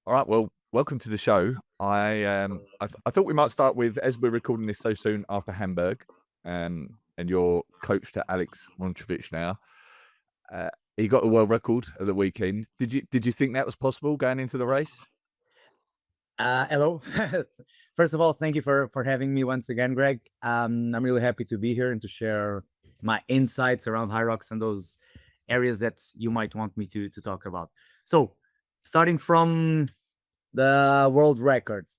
All right. Well, welcome to the show. I thought we might start with, as we're recording this so soon after Hamburg, and you're coach to Alex Roncevic now. He got a world record at the weekend. Did you think that was possible going into the race? Hello. First of all, thank you for having me once again, Greg. I'm really happy to be here and to share my insights around Hyrox and those areas that you might want me to talk about. So, starting from the world records,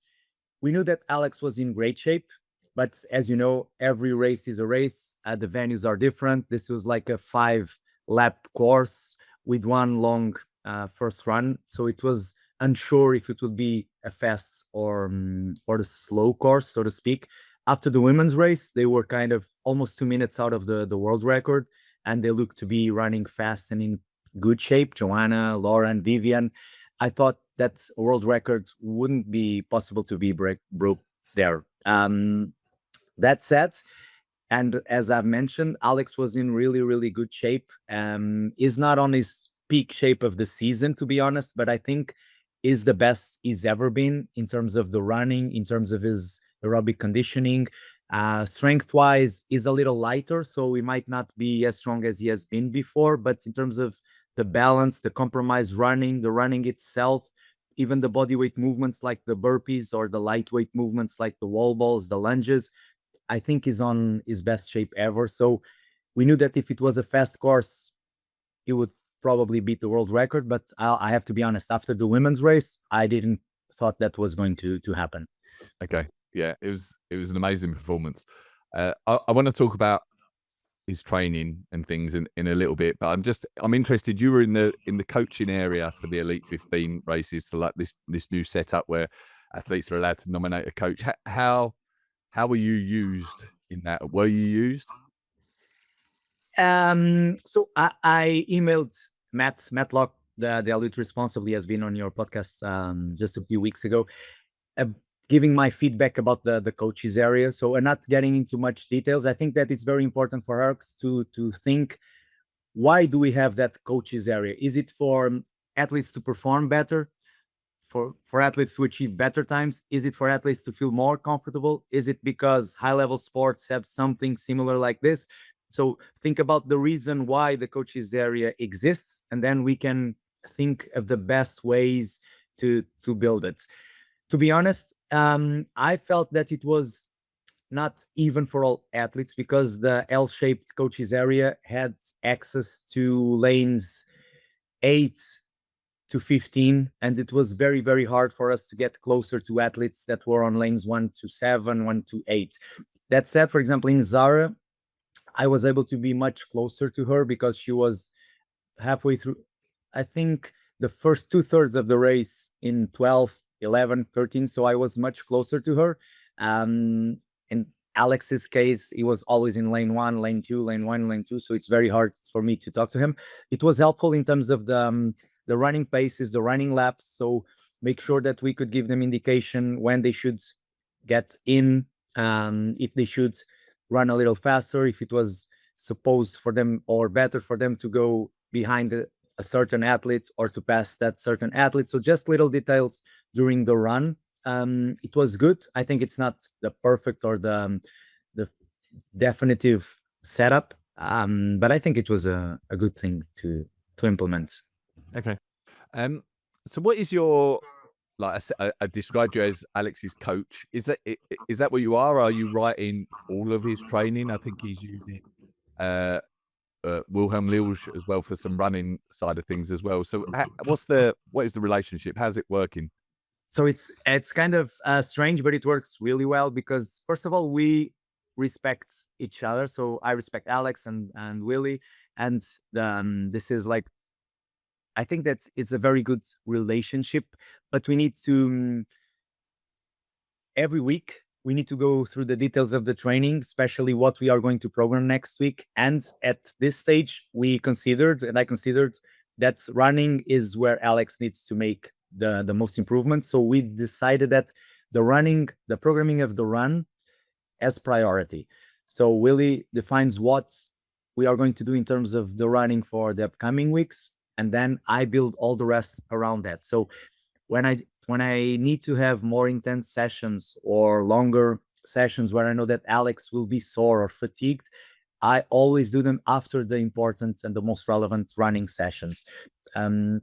we knew that Alex was in great shape, but as you know, every race is a race. The venues are different. This was like a 5-lap course with one long first run, so it was unsure if it would be a fast or the slow course, so to speak. After the women's race, they were kind of almost 2 minutes out of the world record, and they looked to be running fast and in good shape. Joanna, Lauren, Vivian. I thought that a world record wouldn't be possible to be broke there. That said, and as I've mentioned, Alex was in really, really good shape. Is not on his peak shape of the season, to be honest, but I think is the best he's ever been in terms of the running, in terms of his aerobic conditioning. Strength wise, is a little lighter, so he might not be as strong as he has been before. But in terms of the balance, the compromise running, the running itself, even the body weight movements like the burpees or the lightweight movements like the wall balls, the lunges, I think is on his best shape ever. So we knew that if it was a fast course, he would probably beat the world record. But I have to be honest, after the women's race, I didn't thought that was going to happen. Okay. Yeah, it was an amazing performance. I want to talk about his training and things in a little bit, but I'm interested. You were in the coaching area for the Elite 15 races, so like this new setup where athletes are allowed to nominate a coach. How were you used in that? Were you used? So I emailed Matt Matlock, the elite responsibly has been on your podcast just a few weeks ago, uh, giving my feedback about the coaches area. So I'm not getting into much details. I think that it's very important for us to think, why do we have that coaches area? Is it for athletes to perform better? For athletes to achieve better times? Is it for athletes to feel more comfortable? Is it because high level sports have something similar like this? So think about the reason why the coaches area exists, and then we can think of the best ways to build it. To be honest, I felt that it was not even for all athletes, because the L-shaped coaches area had access to lanes 8 to 15, and it was very, very hard for us to get closer to athletes that were on lanes 1 to 7, 1 to 8. That said, for example, in Zara, I was able to be much closer to her because she was halfway through, I think, the first two-thirds of the race in 12, 11, 13. So I was much closer to her. In Alex's case, he was always in lane 1, lane 2, lane 1, lane 2. So it's very hard for me to talk to him. It was helpful in terms of the running paces, the running laps. So make sure that we could give them indication when they should get in, if they should run a little faster, if it was supposed for them or better for them to go behind a certain athlete or to pass that certain athlete. So just little details during the run. It was good. I think it's not the perfect or the definitive setup, but I think it was a good thing to implement. Okay. Um, so what is your, like I described you as Alex's coach. Is that what you are? Are you writing all of his training? I think he's using uh, Wilhelm Lilge as well for some running side of things as well. So what is the relationship? How's it working? So it's kind of strange, but it works really well because first of all, we respect each other. So I respect Alex and Willie, and this is like, I think that it's a very good relationship. But we need to every week we need to go through the details of the training, especially what we are going to program next week. And at this stage, we considered, and I considered, that running is where Alex needs to make the most improvement. So we decided that the programming of the run as priority. So Willie defines what we are going to do in terms of the running for the upcoming weeks, and then I build all the rest around that. So when when I need to have more intense sessions or longer sessions where I know that Alex will be sore or fatigued, I always do them after the important and the most relevant running sessions. Um,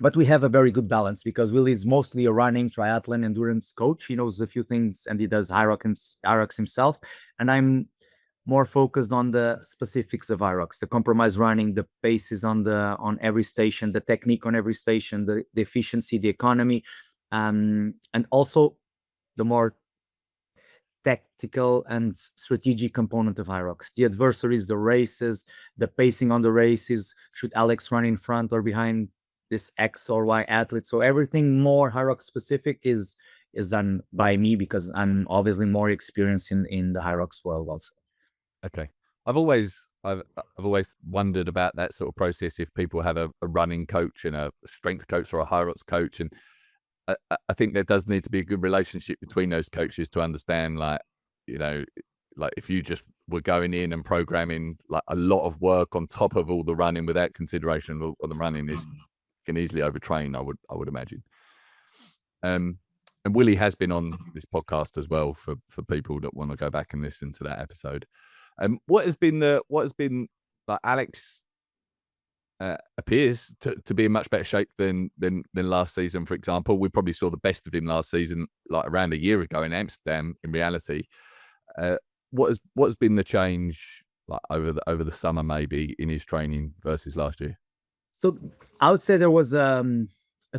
but we have a very good balance because Willie is mostly a running triathlon endurance coach. He knows a few things and he does Hyrox himself. And I'm more focused on the specifics of Hyrox, the compromise running, the paces on every station, the technique on every station, the efficiency, the economy, and also the more tactical and strategic component of Hyrox. The adversaries, the races, the pacing on the races. Should Alex run in front or behind this X or Y athlete? So everything more Hyrox specific is done by me because I'm obviously more experienced in the Hyrox world also. Okay. I've always wondered about that sort of process if people have a running coach and a strength coach or a Hyrox coach, and I think there does need to be a good relationship between those coaches to understand, like, you know, like if you just were going in and programming like a lot of work on top of all the running without consideration of the running is can easily overtrain. I would imagine. And Willie has been on this podcast as well for people that want to go back and listen to that episode. What has been like Alex appears to be in much better shape than last season, for example. We probably saw the best of him last season, like around a year ago in Amsterdam. In reality, what has been the change like over the summer, maybe in his training versus last year? So I would say there was a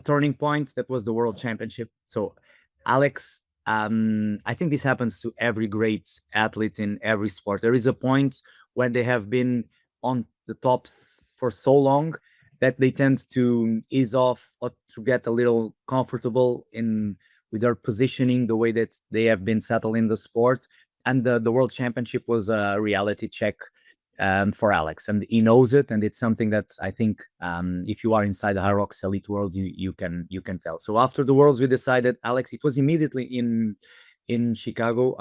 turning point that was the World Championship. So Alex, I think this happens to every great athlete in every sport. There is a point when they have been on the tops for so long that they tend to ease off or to get a little comfortable in with their positioning, the way that they have been settled in the sport. And the World Championship was a reality check for Alex, and he knows it, and it's something that I think if you are inside the Hyrox elite world, you can tell. So after the Worlds, we decided, Alex, it was immediately in Chicago.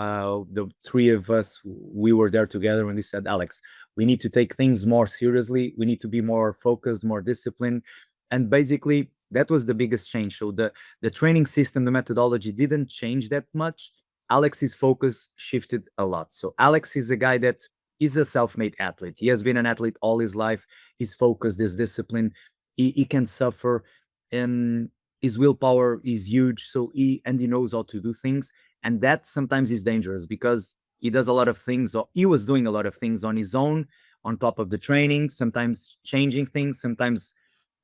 The three of us, we were there together, and we said, Alex, we need to take things more seriously. We need to be more focused, more disciplined, and basically that was the biggest change. So the training system, the methodology didn't change that much. Alex's focus shifted a lot. So Alex is a guy that is a self-made athlete. He has been an athlete all his life. He's focused, his discipline. He can suffer, and his willpower is huge. So he knows how to do things, and that sometimes is dangerous because he does a lot of things, or he was doing a lot of things on his own, on top of the training. Sometimes changing things, sometimes,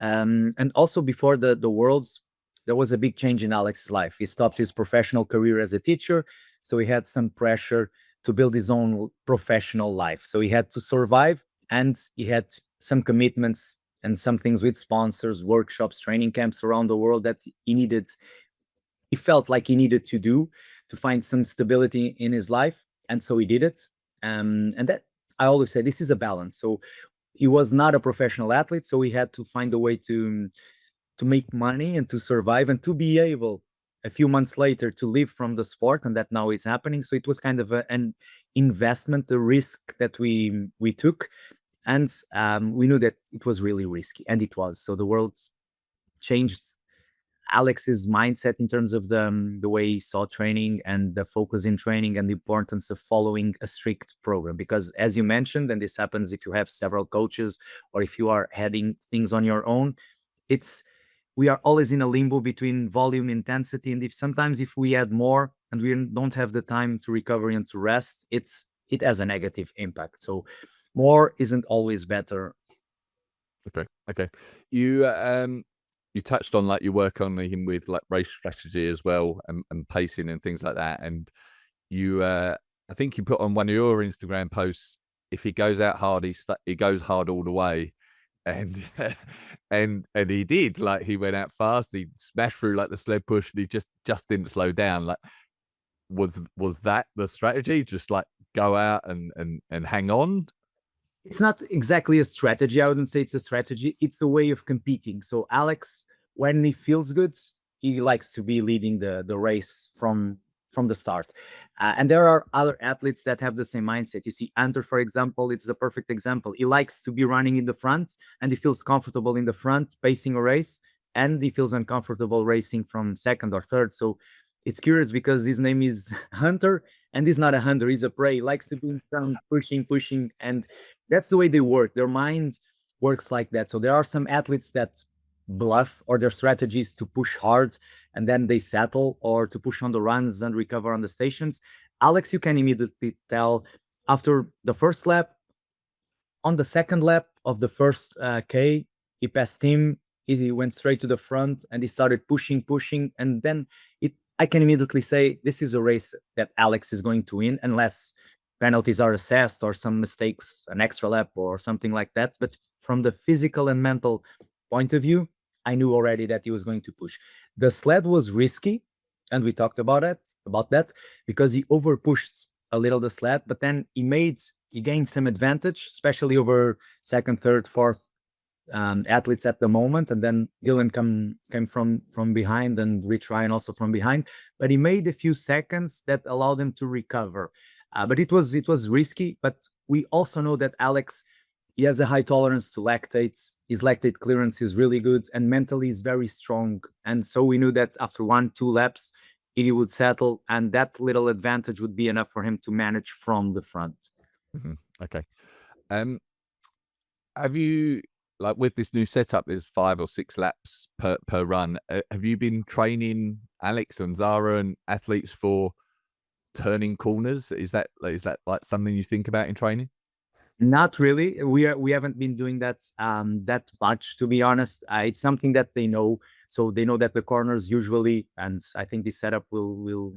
and also before the worlds, there was a big change in Alex's life. He stopped his professional career as a teacher, so he had some pressure to build his own professional life. So he had to survive, and he had some commitments and some things with sponsors, workshops, training camps around the world that he felt like he needed to do to find some stability in his life. And so he did it. And that, I always say, this is a balance. So he was not a professional athlete, so he had to find a way to make money and to survive and to be able a few months later to live from the sport, and that now is happening. So it was kind of an investment, a risk that we took, and we knew that it was really risky, and it was. So the world changed Alex's mindset in terms of the way he saw training and the focus in training and the importance of following a strict program. Because as you mentioned, and this happens if you have several coaches or if you are heading things on your own, we are always in a limbo between volume intensity, and if we add more and we don't have the time to recover and to rest, it has a negative impact. So more isn't always better. Okay. You touched on like you work on him with like race strategy as well, and pacing and things like that, and you I think you put on one of your Instagram posts, if he goes out hard, he goes hard all the way. And and he did. Like, he went out fast, he smashed through like the sled push, and he just didn't slow down. Like, was that the strategy? Just like go out and hang on? It's not exactly a strategy. I wouldn't say it's a strategy. It's a way of competing. So Alex, when he feels good, he likes to be leading the race from the start. And there are other athletes that have the same mindset. You see, Hunter, for example, it's the perfect example. He likes to be running in the front, and he feels comfortable in the front, pacing a race. and he feels uncomfortable racing from second or third. So it's curious because his name is Hunter, and he's not a hunter, he's a prey. He likes to be in front, pushing, and that's the way they work. Their mind works like that. So there are some athletes that bluff, or their strategy is to push hard and then they settle, or to push on the runs and recover on the stations. Alex, you can immediately tell after the first lap, on the second lap of the first K, he passed him. He went straight to the front and he started pushing, and then I can immediately say this is a race that Alex is going to win, unless penalties are assessed or some mistakes, an extra lap or something like that. But from the physical and mental point of view, I knew already that he was going to push. The sled was risky, and we talked about that because he over pushed a little the sled, but then he gained some advantage, especially over second, third, fourth athletes at the moment. And then Dylan came from behind, and Rich Ryan also from behind. But he made a few seconds that allowed him to recover. But it was risky. But we also know that Alex, he has a high tolerance to lactates. His lactate clearance is really good, and mentally is very strong. And so we knew that after 1-2 laps, he would settle, and that little advantage would be enough for him to manage from the front. Okay. Have you, like with this new setup, there's 5 or 6 laps per run. Have you been training Alex and Zara and athletes for turning corners? Is that like something you think about in training? Not really. We haven't been doing that that much, to be honest. It's something that they know. So they know that the corners usually, and I think this setup will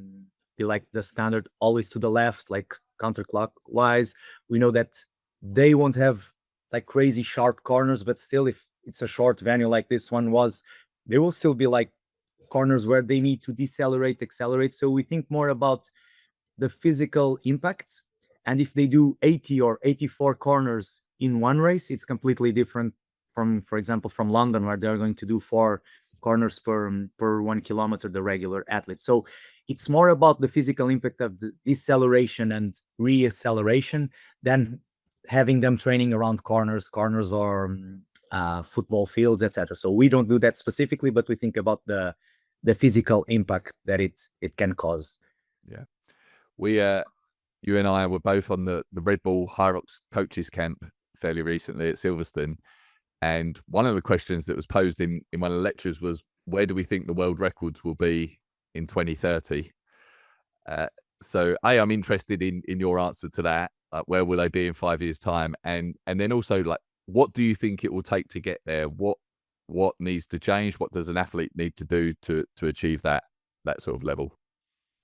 be like the standard, always to the left, like counterclockwise. We know that they won't have like crazy sharp corners, but still, if it's a short venue like this one was, there will still be like corners where they need to decelerate, accelerate. So we think more about the physical impact. And if they do 80 or 84 corners in one race, it's completely different from, for example, from London, where they're going to do 4 corners per 1 kilometer, the regular athlete. So it's more about the physical impact of the deceleration and reacceleration than having them training around corners or football fields, etc. So we don't do that specifically, but we think about the physical impact that it can cause. Yeah. We you and I were both on the Red Bull Hyrox coaches camp fairly recently at Silverstone, and one of the questions that was posed in one of the lectures was, where do we think the world records will be in 2030? So I'm interested in your answer to that. Where will they be in 5 years' time? And then also, like, what do you think it will take to get there? What needs to change? What does an athlete need to do to achieve that sort of level?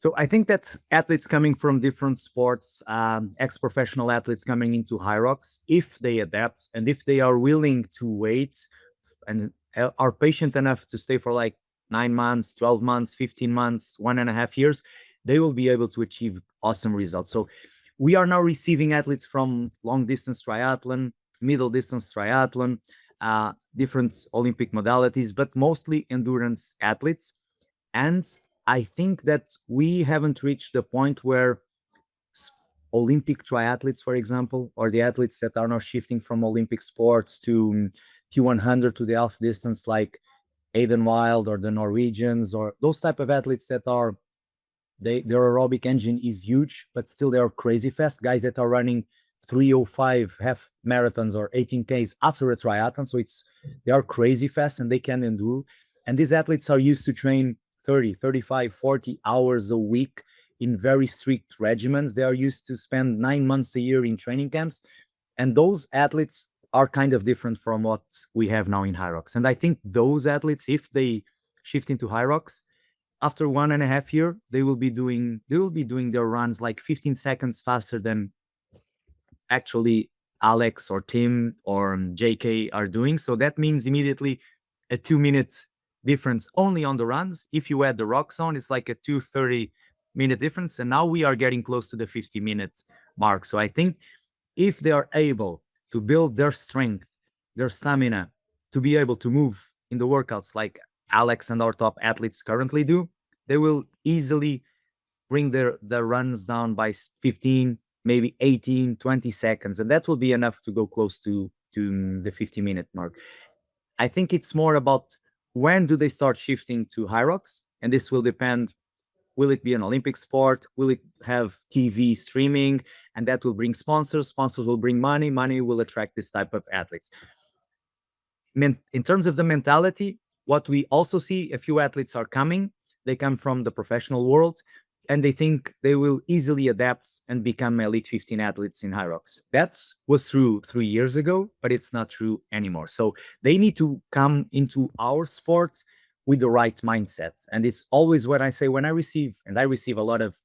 So I think that athletes coming from different sports, ex-professional athletes coming into Hyrox, if they adapt and if they are willing to wait and are patient enough to stay for like 9 months, 12 months, 15 months, 1.5 years, they will be able to achieve awesome results. So we are now receiving athletes from long distance triathlon, middle distance triathlon, different Olympic modalities, but mostly endurance athletes. And I think that we haven't reached the point where Olympic triathletes, for example, or the athletes that are now shifting from Olympic sports to T100 to the half distance, like Aiden Wild or the Norwegians, or those type of athletes that are their aerobic engine is huge, but still they are crazy fast. Guys that are running 3:05 half marathons or 18Ks after a triathlon. So they are crazy fast and they can endure. And these athletes are used to train 30, 35, 40 hours a week in very strict regimens. They are used to spend 9 months a year in training camps. And those athletes are kind of different from what we have now in Hyrox. And I think those athletes, if they shift into Hyrox, after 1.5 years, they will be doing their runs like 15 seconds faster than actually Alex or Tim or JK are doing. So that means immediately a 2-minute difference only on the runs. If you add the rock zone, it's like a 2:30-minute difference. And now we are getting close to the 50-minute mark. So I think if they are able to build their strength, their stamina, to be able to move in the workouts like Alex and our top athletes currently do, they will easily bring their runs down by 15, maybe 18, 20 seconds. And that will be enough to go close to the 50-minute mark. I think it's more about when do they start shifting to Hyrox? And this will depend. Will it be an Olympic sport? Will it have TV streaming? And that will bring sponsors. Sponsors will bring money. Money will attract this type of athletes. In terms of the mentality, what we also see, a few athletes are coming. They come from the professional world, and they think they will easily adapt and become elite 15 athletes in Hyrox. That was true 3 years ago, but it's not true anymore. So they need to come into our sport with the right mindset. And it's always what I say when I receive, and I receive a lot of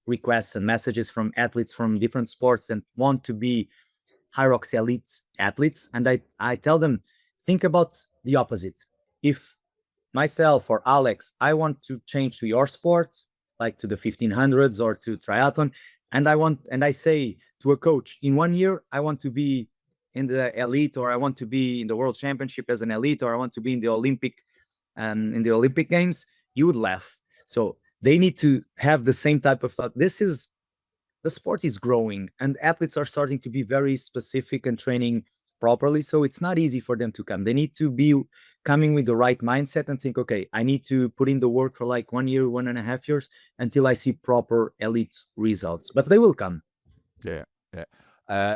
requests and messages from athletes from different sports and want to be Hyrox elite athletes. And I tell them, think about the opposite. If myself or Alex, I want to change to your sport, like to the 1500s or to triathlon, and I say to a coach, in 1 year, I want to be in the elite, or I want to be in the world championship as an elite, or I want to be in the Olympic games, you would laugh. So they need to have the same type of thought. The sport is growing and athletes are starting to be very specific and training properly. So it's not easy for them to come. They need to be coming with the right mindset and think, okay, I need to put in the work for like 1 year, 1.5 years until I see proper elite results. But they will come. Yeah, yeah.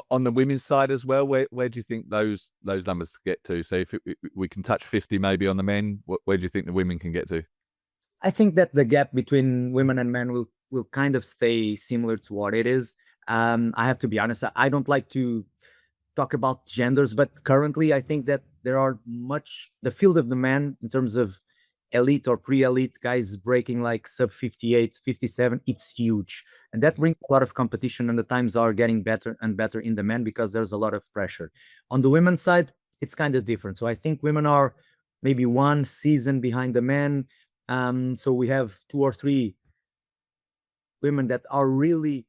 On the women's side as well, where do you think those numbers to get to? So if we can touch 50 maybe on the men, where do you think the women can get to? I think that the gap between women and men will kind of stay similar to what it is. I have to be honest, I don't like to talk about genders, but currently I think that there are the field of the man in terms of elite or pre-elite guys breaking like sub 58, 57, it's huge. And that brings a lot of competition, and the times are getting better and better in the men because there's a lot of pressure. On the women's side, it's kind of different. So I think women are maybe one season behind the men. So we have 2 or 3 women that are really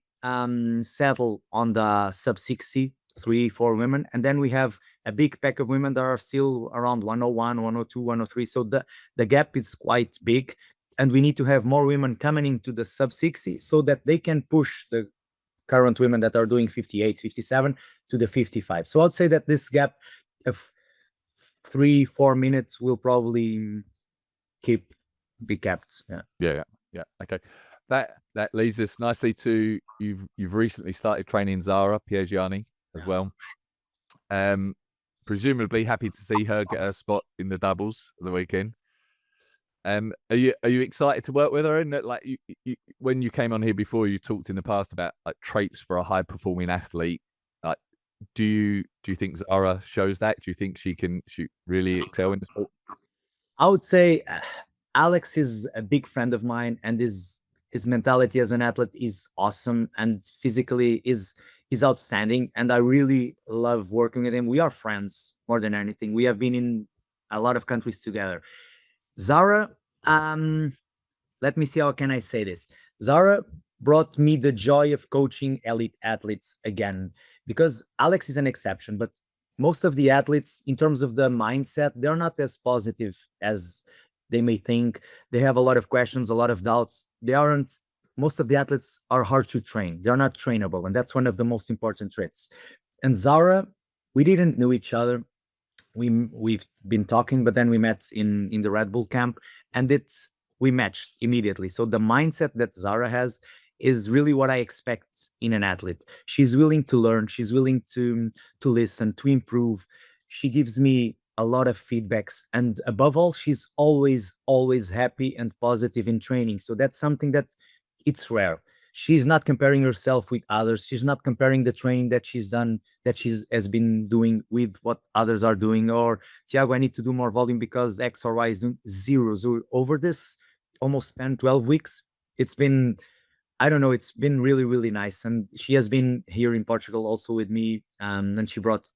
settled on the sub 60, 3, 4 women. And then we have a big pack of women that are still around 101, 102, 103. So the gap is quite big. And we need to have more women coming into the sub 60 so that they can push the current women that are doing 58, 57 to the 55. So I'd say that this gap of 3, 4 minutes will probably be kept. Yeah. Yeah. Okay. That leads us nicely to you've recently started training Zara Piergianni as well. Presumably happy to see her get her spot in the doubles of the weekend. Are you excited to work with her? And like when you came on here before, you talked in the past about like traits for a high performing athlete. Like, do you think Zara shows that? Do you think she can really excel in the sport? I would say Alex is a big friend of mine, and his mentality as an athlete is awesome, and physically is outstanding. And I really love working with him. We are friends more than anything. We have been in a lot of countries together. Zara, let me see, how can I say this? Zara brought me the joy of coaching elite athletes again, because Alex is an exception, but most of the athletes, in terms of the mindset, they're not as positive as they may think. They have a lot of questions, a lot of doubts. Most of the athletes are hard to train. They're not trainable. And that's one of the most important traits. And Zara, we didn't know each other. We've been talking, but then we met in the Red Bull camp, and we matched immediately. So the mindset that Zara has is really what I expect in an athlete. She's willing to learn. She's willing to listen, to improve. She gives me a lot of feedbacks, and above all, she's always happy and positive in training. So that's something that it's rare. She's not comparing herself with others. She's not comparing the training that she's done, that has been doing, with what others are doing. Or, Tiago, I need to do more volume because X or Y is doing zero. So over this almost 10, 12 weeks, it's been, I don't know, it's been really, really nice. And she has been here in Portugal also with me. And she brought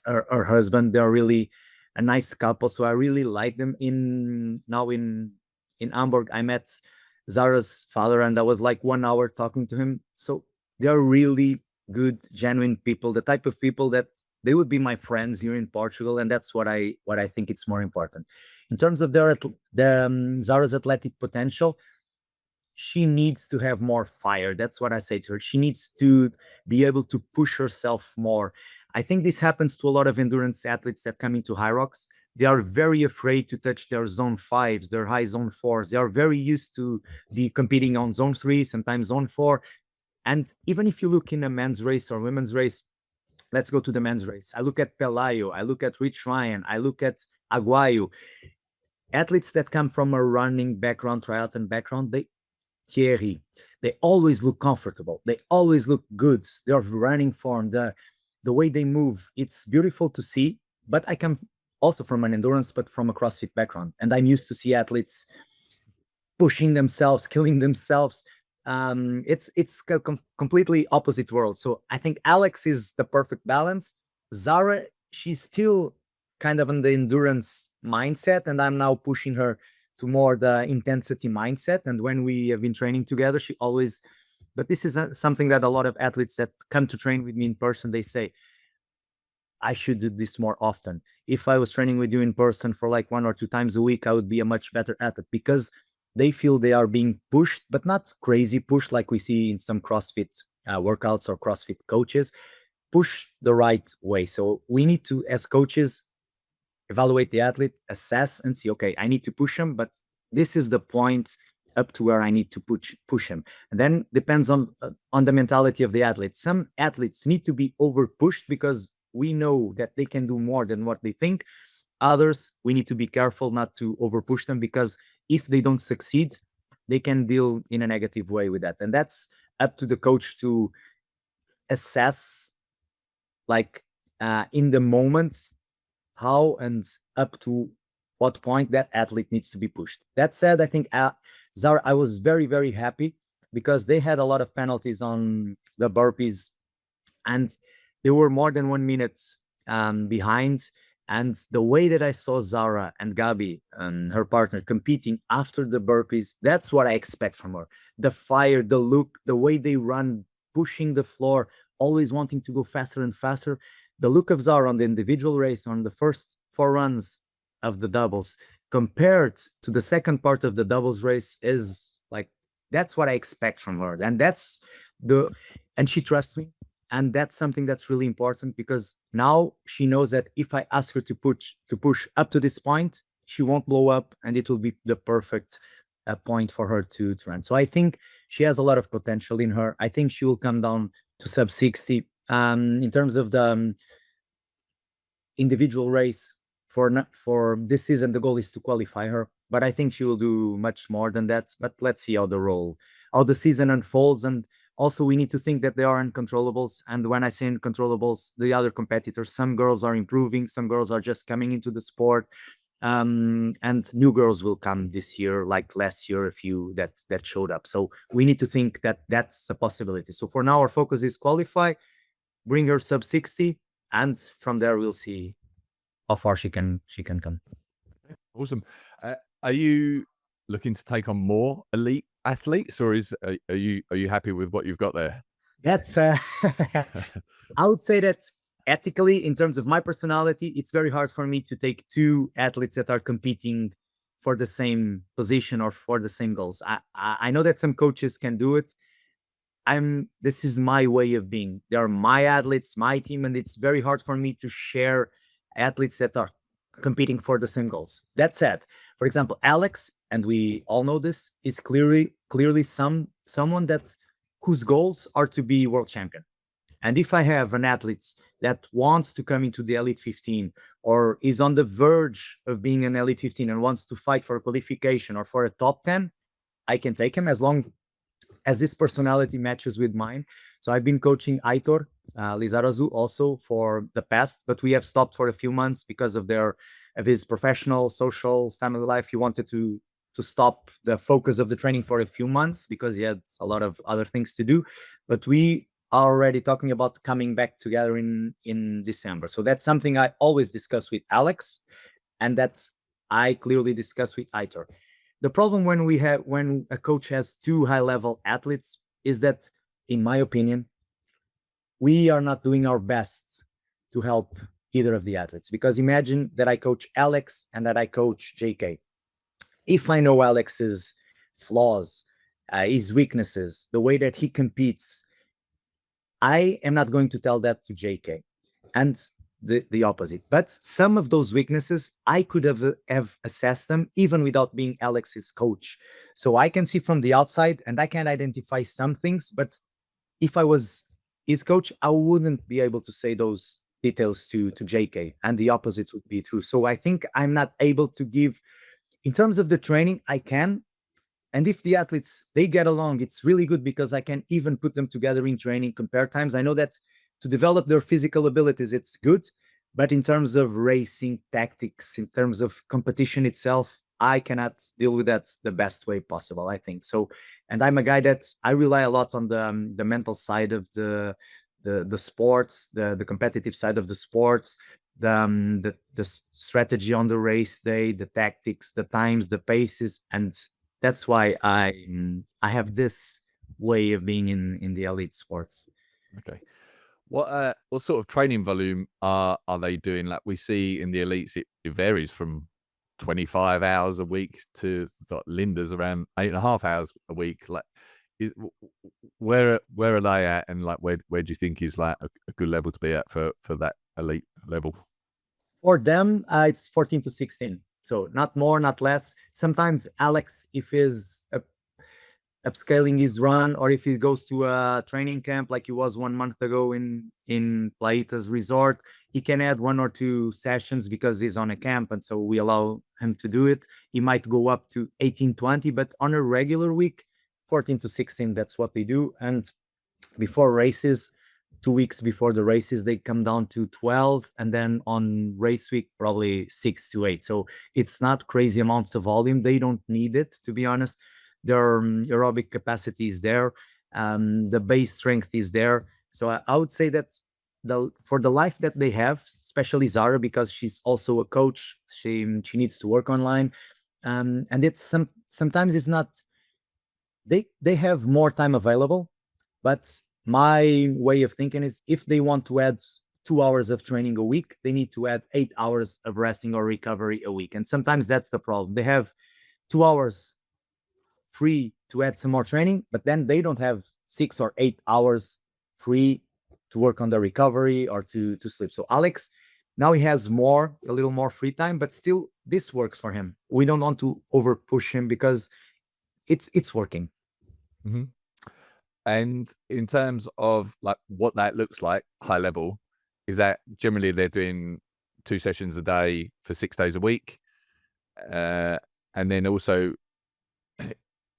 her husband. They're really a nice couple. So I really like them. In Hamburg, I met Zara's father, and I was like 1 hour talking to him. So they're really good, genuine people, the type of people that they would be my friends here in Portugal, and that's what I think it's more important. In terms of Zara's athletic potential, she needs to have more fire. That's what I say to her. She needs to be able to push herself more. I think this happens to a lot of endurance athletes that come into Hyrox. they are very afraid to touch their zone 5s, their high zone 4s. They are very used to be competing on zone 3, sometimes zone 4. And even if you look in a men's race or women's race, let's go to the men's race. I look at Pelayo, I look at Rich Ryan, I look at Aguayo. Athletes that come from a running background, triathlon background, Thierry, they always look comfortable. They always look good. Their running form, the way they move, it's beautiful to see. But I come also from an endurance, but from a CrossFit background. And I'm used to see athletes pushing themselves, killing themselves. It's completely opposite world. So I think Alex is the perfect balance. Zara, she's still kind of in the endurance mindset, and I'm now pushing her to more the intensity mindset. And when we have been training together, she always, but this is something that a lot of athletes that come to train with me in person, they say, I should do this more often. If I was training with you in person for like 1 or 2 times a week, I would be a much better athlete, because they feel they are being pushed, but not crazy pushed like we see in some CrossFit workouts or CrossFit coaches. Push the right way. So we need to, as coaches, evaluate the athlete, assess, and see, okay, I need to push him, but this is the point up to where I need to push him. And then depends on the mentality of the athlete. Some athletes need to be over pushed because we know that they can do more than what they think. Others, we need to be careful not to over push them, because if they don't succeed, they can deal in a negative way with that. And that's up to the coach to assess, like in the moment, how and up to what point that athlete needs to be pushed. That said, I think Zara, I was very, very happy because they had a lot of penalties on the burpees, and they were more than 1 minute behind. And the way that I saw Zara and Gabi and her partner competing after the burpees, that's what I expect from her. The fire, the look, the way they run, pushing the floor, always wanting to go faster and faster. The look of Zara on the individual race, on the first 4 runs of the doubles, compared to the second part of the doubles race, is like, that's what I expect from her. And and she trusts me. And that's something that's really important, because now she knows that if I ask her to push up to this point, she won't blow up, and it will be the perfect point for her to run. So I think she has a lot of potential in her. I think she will come down to sub 60. In terms of the individual race for this season, the goal is to qualify her, but I think she will do much more than that. But let's see how the season unfolds. And also, we need to think that there are uncontrollables. And when I say uncontrollables, the other competitors, some girls are improving, some girls are just coming into the sport. And new girls will come this year, like last year, a few that showed up. So we need to think that that's a possibility. So for now, our focus is qualify, bring her sub 60, and from there we'll see how far she can come. Awesome. Are you looking to take on more elite athletes, or are you happy with what you've got there? That's I would say that ethically, in terms of my personality, it's very hard for me to take 2 athletes that are competing for the same position or for the same goals. I know that some coaches can do it. This is my way of being. They are my athletes, my team, and it's very hard for me to share athletes that are competing for the same goals. That said, for example, Alex, and we all know this, is clearly someone whose goals are to be world champion. And if I have an athlete that wants to come into the Elite 15, or is on the verge of being an Elite 15 and wants to fight for a qualification or for a top 10, I can take him as long as this personality matches with mine. So I've been coaching Aitor Lizarazu also for the past, but we have stopped for a few months because of his professional, social, family life. He wanted to stop the focus of the training for a few months because he had a lot of other things to do. But we are already talking about coming back together in December. So that's something I always discuss with Alex, and that's I clearly discuss with Aitor. The problem when a coach has 2 high-level athletes is that, in my opinion, we are not doing our best to help either of the athletes. Because imagine that I coach Alex and that I coach JK. If I know Alex's flaws, his weaknesses, the way that he competes, I am not going to tell that to JK. And the opposite. But some of those weaknesses, I could have assessed them even without being Alex's coach. So I can see from the outside and I can identify some things, but if I was his coach, I wouldn't be able to say those details to JK, and the opposite would be true. So I think I'm not able to give, in terms of the training, I can, and if the athletes they get along, it's really good because I can even put them together in training, compare times. I know that to develop their physical abilities, it's good, but in terms of racing tactics, in terms of competition itself, I cannot deal with that the best way possible, I think. So, and I'm a guy that I rely a lot on the mental side of the sports, the competitive side of the sports, the strategy on the race day, the tactics, the times, the paces, and that's why I have this way of being in the elite sports. Okay. What sort of training volume are they doing? Like we see in the elites, it varies from 25 hours a week to sort of Linda's around 8.5 hours a week. Like, where are they at, and like where do you think is like a good level to be at for that elite level? For them, it's 14 to 16. So not more, not less. Sometimes Alex, if he's upscaling his run, or if he goes to a training camp like he was 1 month ago in Plaita's resort, he can add 1 or 2 sessions because he's on a camp, and so we allow him to do it. He might go up to 18, 20, but on a regular week, 14 to 16, that's what they do. And before races, 2 weeks before the races, they come down to 12, and then on race week probably 6 to 8. So it's not crazy amounts of volume. They don't need it, to be honest. Their aerobic capacity is there. The base strength is there. So I would say that for the life that they have, especially Zara, because she's also a coach, she needs to work online, and sometimes it's not, they have more time available. But my way of thinking is, if they want to add 2 hours of training a week, they need to add 8 hours of resting or recovery a week. And sometimes that's the problem. They have 2 hours free to add some more training, but then they don't have 6 or 8 hours free to work on the recovery or to sleep. So Alex, now he has a little more free time, but still this works for him. We don't want to over push him because it's working. Mhm. And in terms of like what that looks like, high level, is that generally they're doing 2 sessions a day for 6 days a week, uh, and then also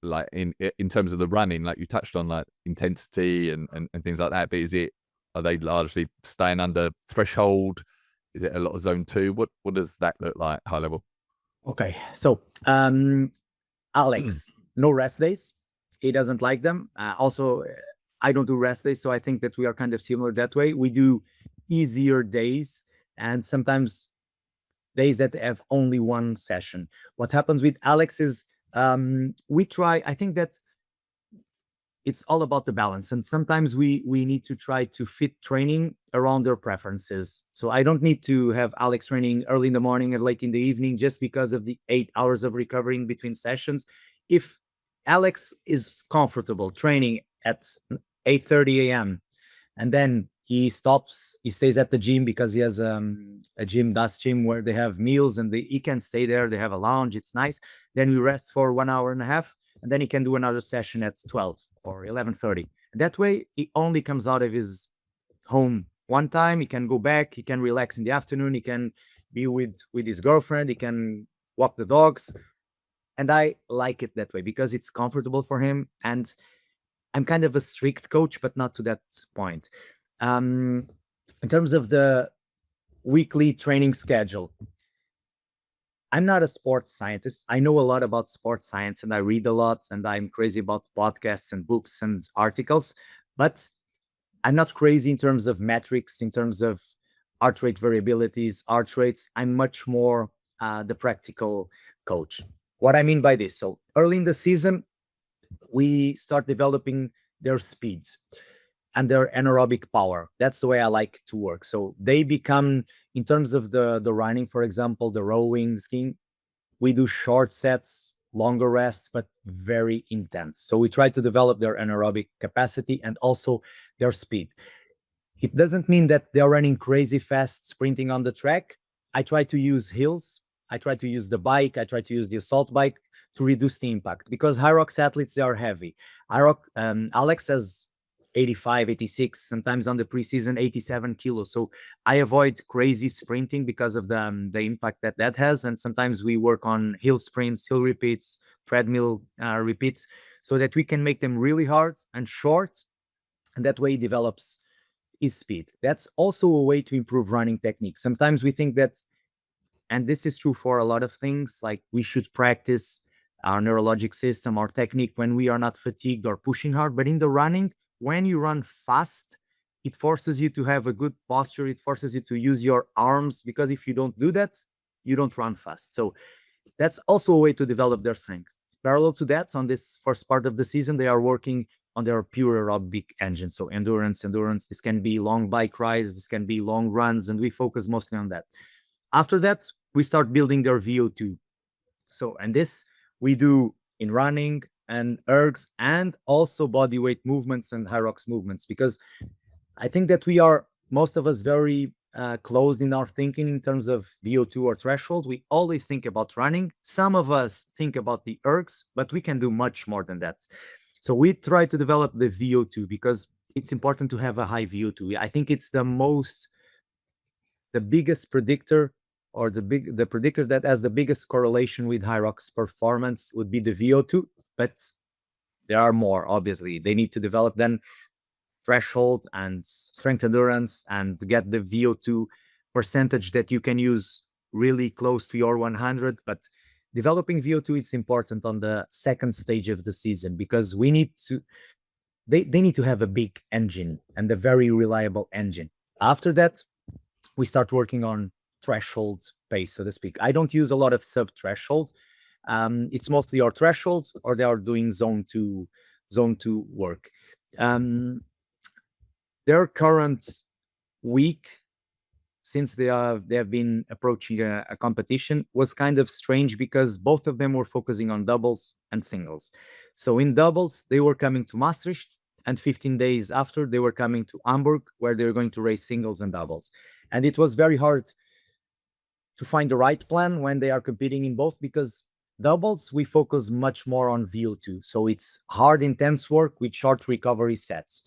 like in terms of the running, like you touched on, like intensity and things like that. But are they largely staying under threshold? Is it a lot of zone two? What does that look like, high level? Okay, so Alex, no rest days. He doesn't like them. Also, I don't do rest days, so I think that we are kind of similar that way. We do easier days, and sometimes days that have only one session. What happens with Alex is, we try. I think that it's all about the balance, and sometimes we need to try to fit training around their preferences. So I don't need to have Alex training early in the morning or late in the evening just because of the 8 hours of recovery in between sessions. If Alex is comfortable training at 8:30 a.m. and then he stays at the gym because he has a gym, das gym, where they have meals, and he can stay there, they have a lounge, it's nice. Then we rest for 1 hour and a half, and then he can do another session at 12 or 11:30. That way he only comes out of his home one time, he can go back, he can relax in the afternoon, he can be with his girlfriend, he can walk the dogs. And I like it that way because it's comfortable for him, and I'm kind of a strict coach, but not to that point. Um, in terms of the weekly training schedule, I'm not a sports scientist. I know a lot about sports science and I read a lot and I'm crazy about podcasts and books and articles, but I'm not crazy in terms of metrics, in terms of heart rate variabilities, heart rates. I'm much more the practical coach. What I mean by this, so early in the season, we start developing their speeds and their anaerobic power. That's the way I like to work. So they become, in terms of the running, for example, the rowing, skiing, we do short sets, longer rests, but very intense. So we try to develop their anaerobic capacity and also their speed. It doesn't mean that they're running crazy fast sprinting on the track. I try to use hills. I try to use the bike. I try to use the assault bike to reduce the impact, because Hyrox athletes, they are heavy. Alex has 85, 86, sometimes on the preseason 87 kilos. So I avoid crazy sprinting because of the impact that that has. And sometimes we work on hill sprints, hill repeats, treadmill repeats, so that we can make them really hard and short. And that way it develops is speed. That's also a way to improve running technique. Sometimes we think that, and this is true for a lot of things, like we should practice our neurologic system, our technique when we are not fatigued or pushing hard. But in the running, when you run fast, it forces you to have a good posture. It forces you to use your arms, because if you don't do that, you don't run fast. So that's also a way to develop their strength. Parallel to that, on this first part of the season, they are working on their pure aerobic engine. So endurance. This can be long bike rides, this can be long runs, and we focus mostly on that. After that, we start building their VO2. So, and this we do in running and ergs, and also body weight movements and Hyrox movements, because I think that we are, most of us, very closed in our thinking in terms of VO2 or threshold. We always think about running. Some of us think about the ergs, but we can do much more than that. So we try to develop the VO2, because it's important to have a high VO2. I think it's the biggest predictor, or the predictor that has the biggest correlation with Hyrox performance would be the VO2. But there are more, obviously. They need to develop then threshold and strength endurance and get the VO2 percentage that you can use really close to your 100. But developing VO2, it's important on the second stage of the season, because we need to, they need to have a big engine and a very reliable engine. After that, we start working on threshold pace, so to speak. I don't use a lot of sub threshold. It's mostly our threshold, or they are doing zone two work. Their current week, since they have been approaching a competition, was kind of strange, because both of them were focusing on doubles and singles. So in doubles, they were coming to Maastricht, and 15 days after, they were coming to Hamburg, where they were going to race singles and doubles. And it was very hard to find the right plan when they are competing in both, because doubles, we focus much more on VO2. So it's hard, intense work with short recovery sets.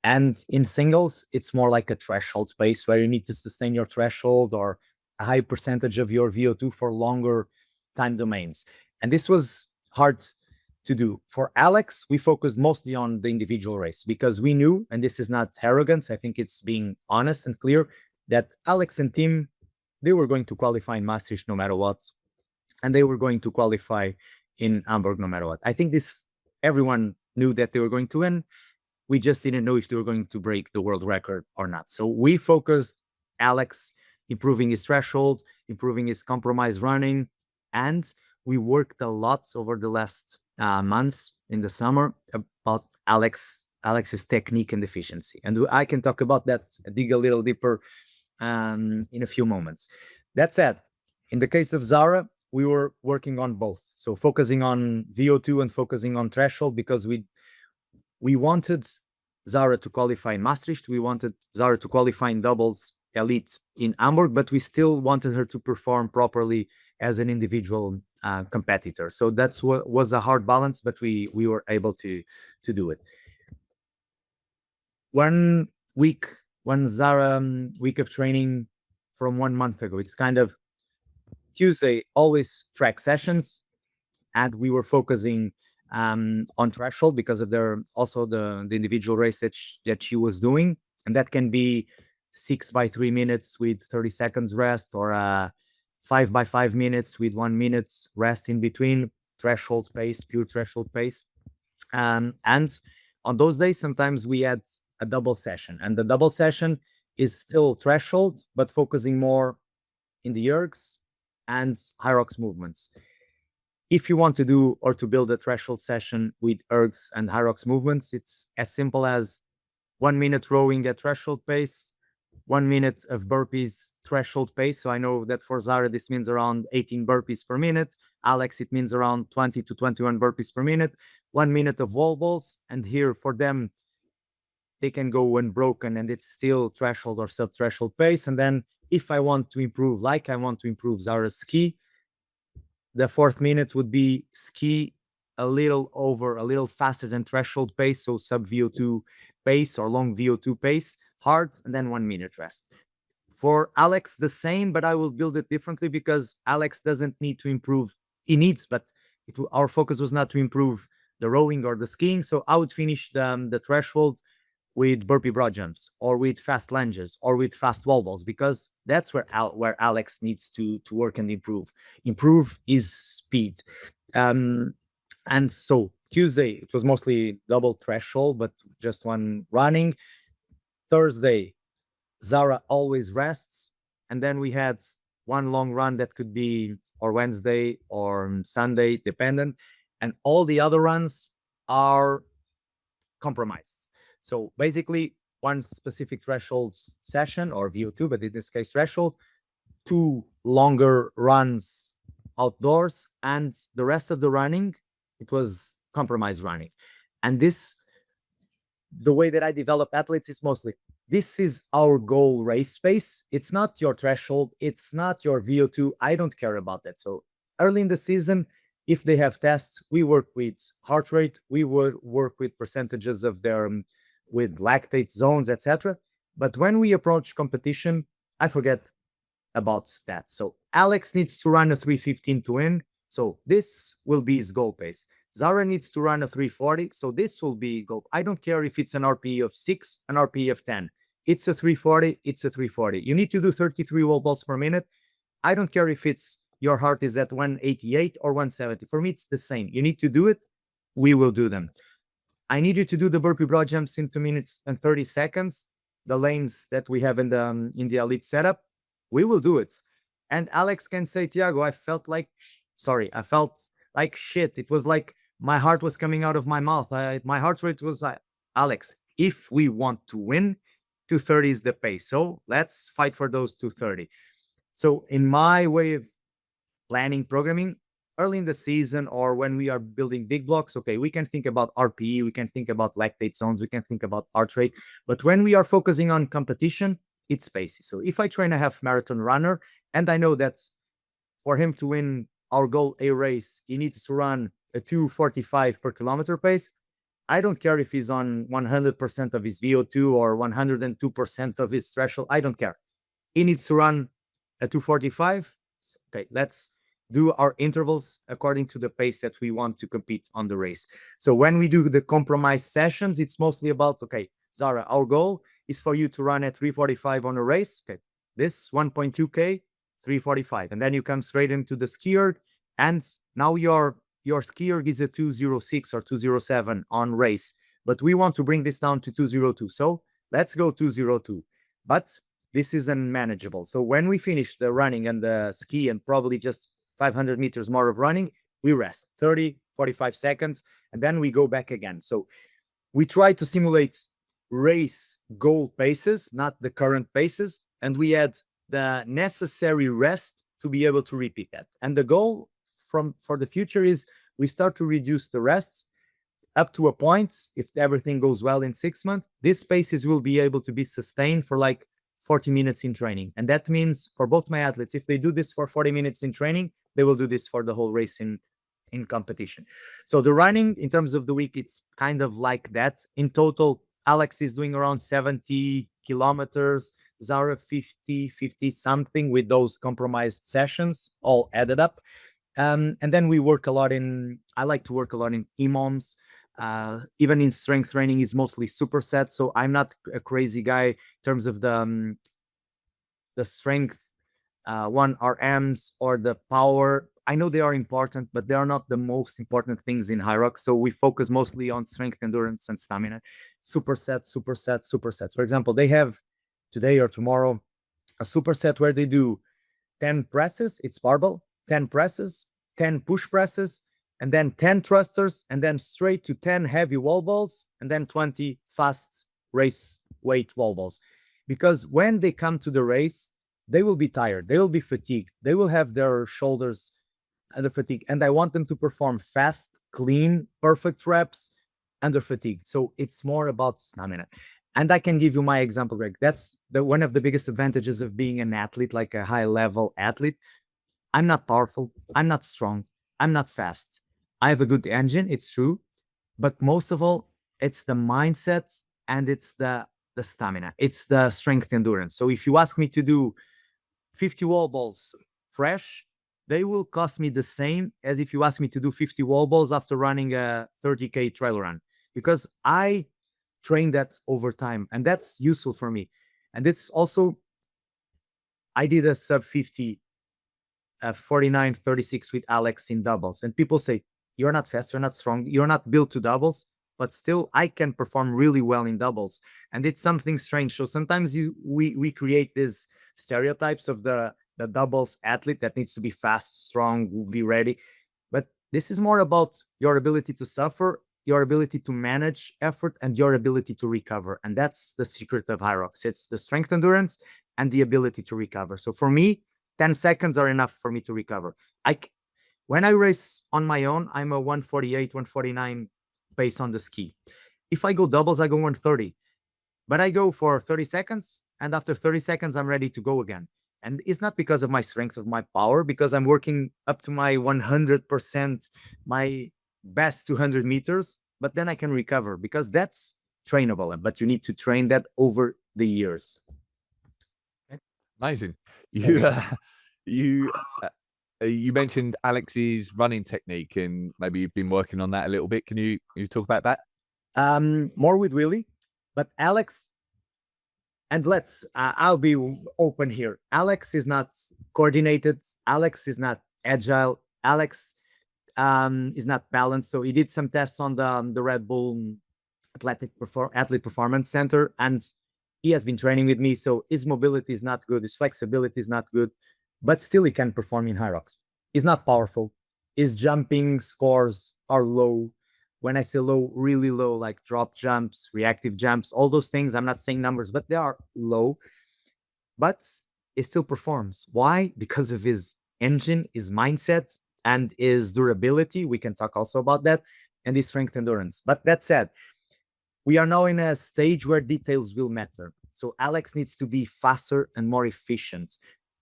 And in singles, it's more like a threshold pace, where you need to sustain your threshold or a high percentage of your VO2 for longer time domains. And this was hard to do. For Alex, we focused mostly on the individual race, because we knew, and this is not arrogance, I think it's being honest and clear, that Alex and Tim, they were going to qualify in Maastricht no matter what, and they were going to qualify in Hamburg no matter what. I think this, everyone knew that they were going to win. We just didn't know if they were going to break the world record or not. So we focused Alex improving his threshold, improving his compromise running, and we worked a lot over the last months in the summer about Alex's technique and efficiency. And I can talk about that, dig a little deeper in a few moments. That said, in the case of Zara, we were working on both. So focusing on VO2 and focusing on threshold, because we wanted Zara to qualify in Maastricht. We wanted Zara to qualify in doubles elite in Hamburg, but we still wanted her to perform properly as an individual competitor. So that's what was a hard balance, but we were able to do it. One Zara week of training from 1 month ago. It's kind of Tuesday, always track sessions, and we were focusing on threshold, because of their also the individual race that she was doing, and that can be 6x3 minutes with 30 seconds rest, or 5x5 minutes with 1 minute rest in between. Threshold pace, pure threshold pace. And on those days, sometimes we had a double session, and the double session is still threshold, but focusing more in the ergs and Hyrox movements. If you want to do, or to build a threshold session with ergs and Hyrox movements, it's as simple as 1 minute rowing at threshold pace, 1 minute of burpees threshold pace. So I know that for Zara, this means around 18 burpees per minute. Alex, it means around 20 to 21 burpees per minute, 1 minute of wall balls. And here for them, they can go unbroken and it's still threshold or sub-threshold pace. And then if I want to improve, like I want to improve Zara's ski, the fourth minute would be ski a little faster than threshold pace, so sub VO2 pace or long VO2 pace, hard, and then 1 minute rest. For Alex, the same, but I will build it differently because Alex doesn't need to improve. He needs, but our focus was not to improve the rowing or the skiing. So I would finish the threshold with burpee broad jumps or with fast lunges or with fast wall balls because that's where Alex needs to work and improve. Improve is speed. And so Tuesday it was mostly double threshold, but just one running. Thursday, Zara always rests, and then we had one long run that could be or Wednesday or Sunday, dependent, and all the other runs are compromised. So basically, one specific threshold session or VO2, but in this case, threshold, two longer runs outdoors, and the rest of the running, it was compromised running. And this, the way that I develop athletes is mostly this is our goal race space. It's not your threshold, it's not your VO2. I don't care about that. So early in the season, if they have tests, we work with heart rate, we would work with percentages of their with lactate zones, etc. But when we approach competition, I forget about stats. So Alex needs to run a 315 to win. So this will be his goal pace. Zara needs to run a 340. So this will be goal. I don't care if it's an RPE of 6, an RPE of 10. It's a 340, it's a 340. You need to do 33 wall balls per minute. I don't care if it's your heart is at 188 or 170. For me, it's the same. You need to do it. We will do them. I need you to do the burpee broad jumps in 2 minutes and 30 seconds. The lanes that we have in the elite setup, we will do it. And Alex can say, Tiago, I felt like shit. It was like my heart was coming out of my mouth. My heart rate was Alex, if we want to win, 230 is the pace. So let's fight for those 230. So in my way of planning programming, early in the season or when we are building big blocks, okay, we can think about RPE, we can think about lactate zones, we can think about heart rate. But when we are focusing on competition, it's pacey. So if I train a half marathon runner and I know that for him to win our goal A race, he needs to run a 245 per kilometer pace, I don't care if he's on 100% of his VO2 or 102% of his threshold. I don't care. He needs to run a 245. Okay, let's do our intervals according to the pace that we want to compete on the race. So when we do the compromise sessions, it's mostly about, okay, Zara, our goal is for you to run at 345 on a race. Okay, this 1.2K, 345. And then you come straight into the skier, and now your skier is a 206 or 207 on race. But we want to bring this down to 202. So let's go 202. But this is unmanageable. So when we finish the running and the ski and probably just 500 meters more of running, we rest 30, 45 seconds, and then we go back again. So we try to simulate race goal paces, not the current paces, and we add the necessary rest to be able to repeat that. And the goal for the future is we start to reduce the rests up to a point. If everything goes well in 6 months, these paces will be able to be sustained for like 40 minutes in training. And that means for both my athletes, if they do this for 40 minutes in training, they will do this for the whole race in competition. So the running in terms of the week, it's kind of like that. In total, Alex is doing around 70 kilometers, Zara 50 something with those compromised sessions all added up. And then we work a lot I like to work a lot in EMOMs. Even in strength training is mostly supersets. So I'm not a crazy guy in terms of the strength 1RMs or the power. I know they are important, but they are not the most important things in Hyrox. So we focus mostly on strength, endurance, and stamina. Supersets. For example, they have today or tomorrow a superset where they do 10 presses, it's barbell, 10 presses, 10 push presses, and then 10 thrusters, and then straight to 10 heavy wall balls, and then 20 fast race weight wall balls. Because when they come to the race, they will be tired, they will be fatigued, they will have their shoulders under fatigue, and I want them to perform fast, clean, perfect reps under fatigue. So it's more about stamina. And I can give you my example, Greg. That's one of the biggest advantages of being an athlete, like a high level athlete. I'm not powerful. I'm not strong. I'm not fast. I have a good engine. It's true. But most of all, it's the mindset and it's the stamina. It's the strength endurance. So if you ask me to do 50 wall balls fresh, they will cost me the same as if you ask me to do 50 wall balls after running a 30K trail run, because I train that over time and that's useful for me. And it's also, I did a sub 50 49-36 with Alex in doubles. And people say, you're not fast, you're not strong, you're not built to doubles, but still I can perform really well in doubles. And it's something strange. So sometimes we create these stereotypes of the doubles athlete that needs to be fast, strong, be ready. But this is more about your ability to suffer, your ability to manage effort, and your ability to recover. And that's the secret of Hyrox. It's the strength endurance and the ability to recover. So for me, 10 seconds are enough for me to recover. When I race on my own, I'm a 148, 149 pace on the ski. If I go doubles, I go 130. But I go for 30 seconds, and after 30 seconds, I'm ready to go again. And it's not because of my strength, of my power, because I'm working up to my 100%, my best 200 meters, but then I can recover because that's trainable. But you need to train that over the years. Amazing. You you you mentioned Alex's running technique, and maybe you've been working on that a little bit. Can you talk about that? More with Willie, but Alex, and I'll be open here. Alex is not coordinated. Alex is not agile. Alex is not balanced. So he did some tests on the Red Bull Athlete Performance Center, and he has been training with me. So his mobility is not good. His flexibility is not good, but still he can perform in Hyrox. He's not powerful. His jumping scores are low. When I say low, really low, like drop jumps, reactive jumps, all those things. I'm not saying numbers, but they are low. But he still performs. Why? Because of his engine, his mindset, and his durability. We can talk also about that, and his strength endurance. But that said, we are now in a stage where details will matter. So Alex needs to be faster and more efficient,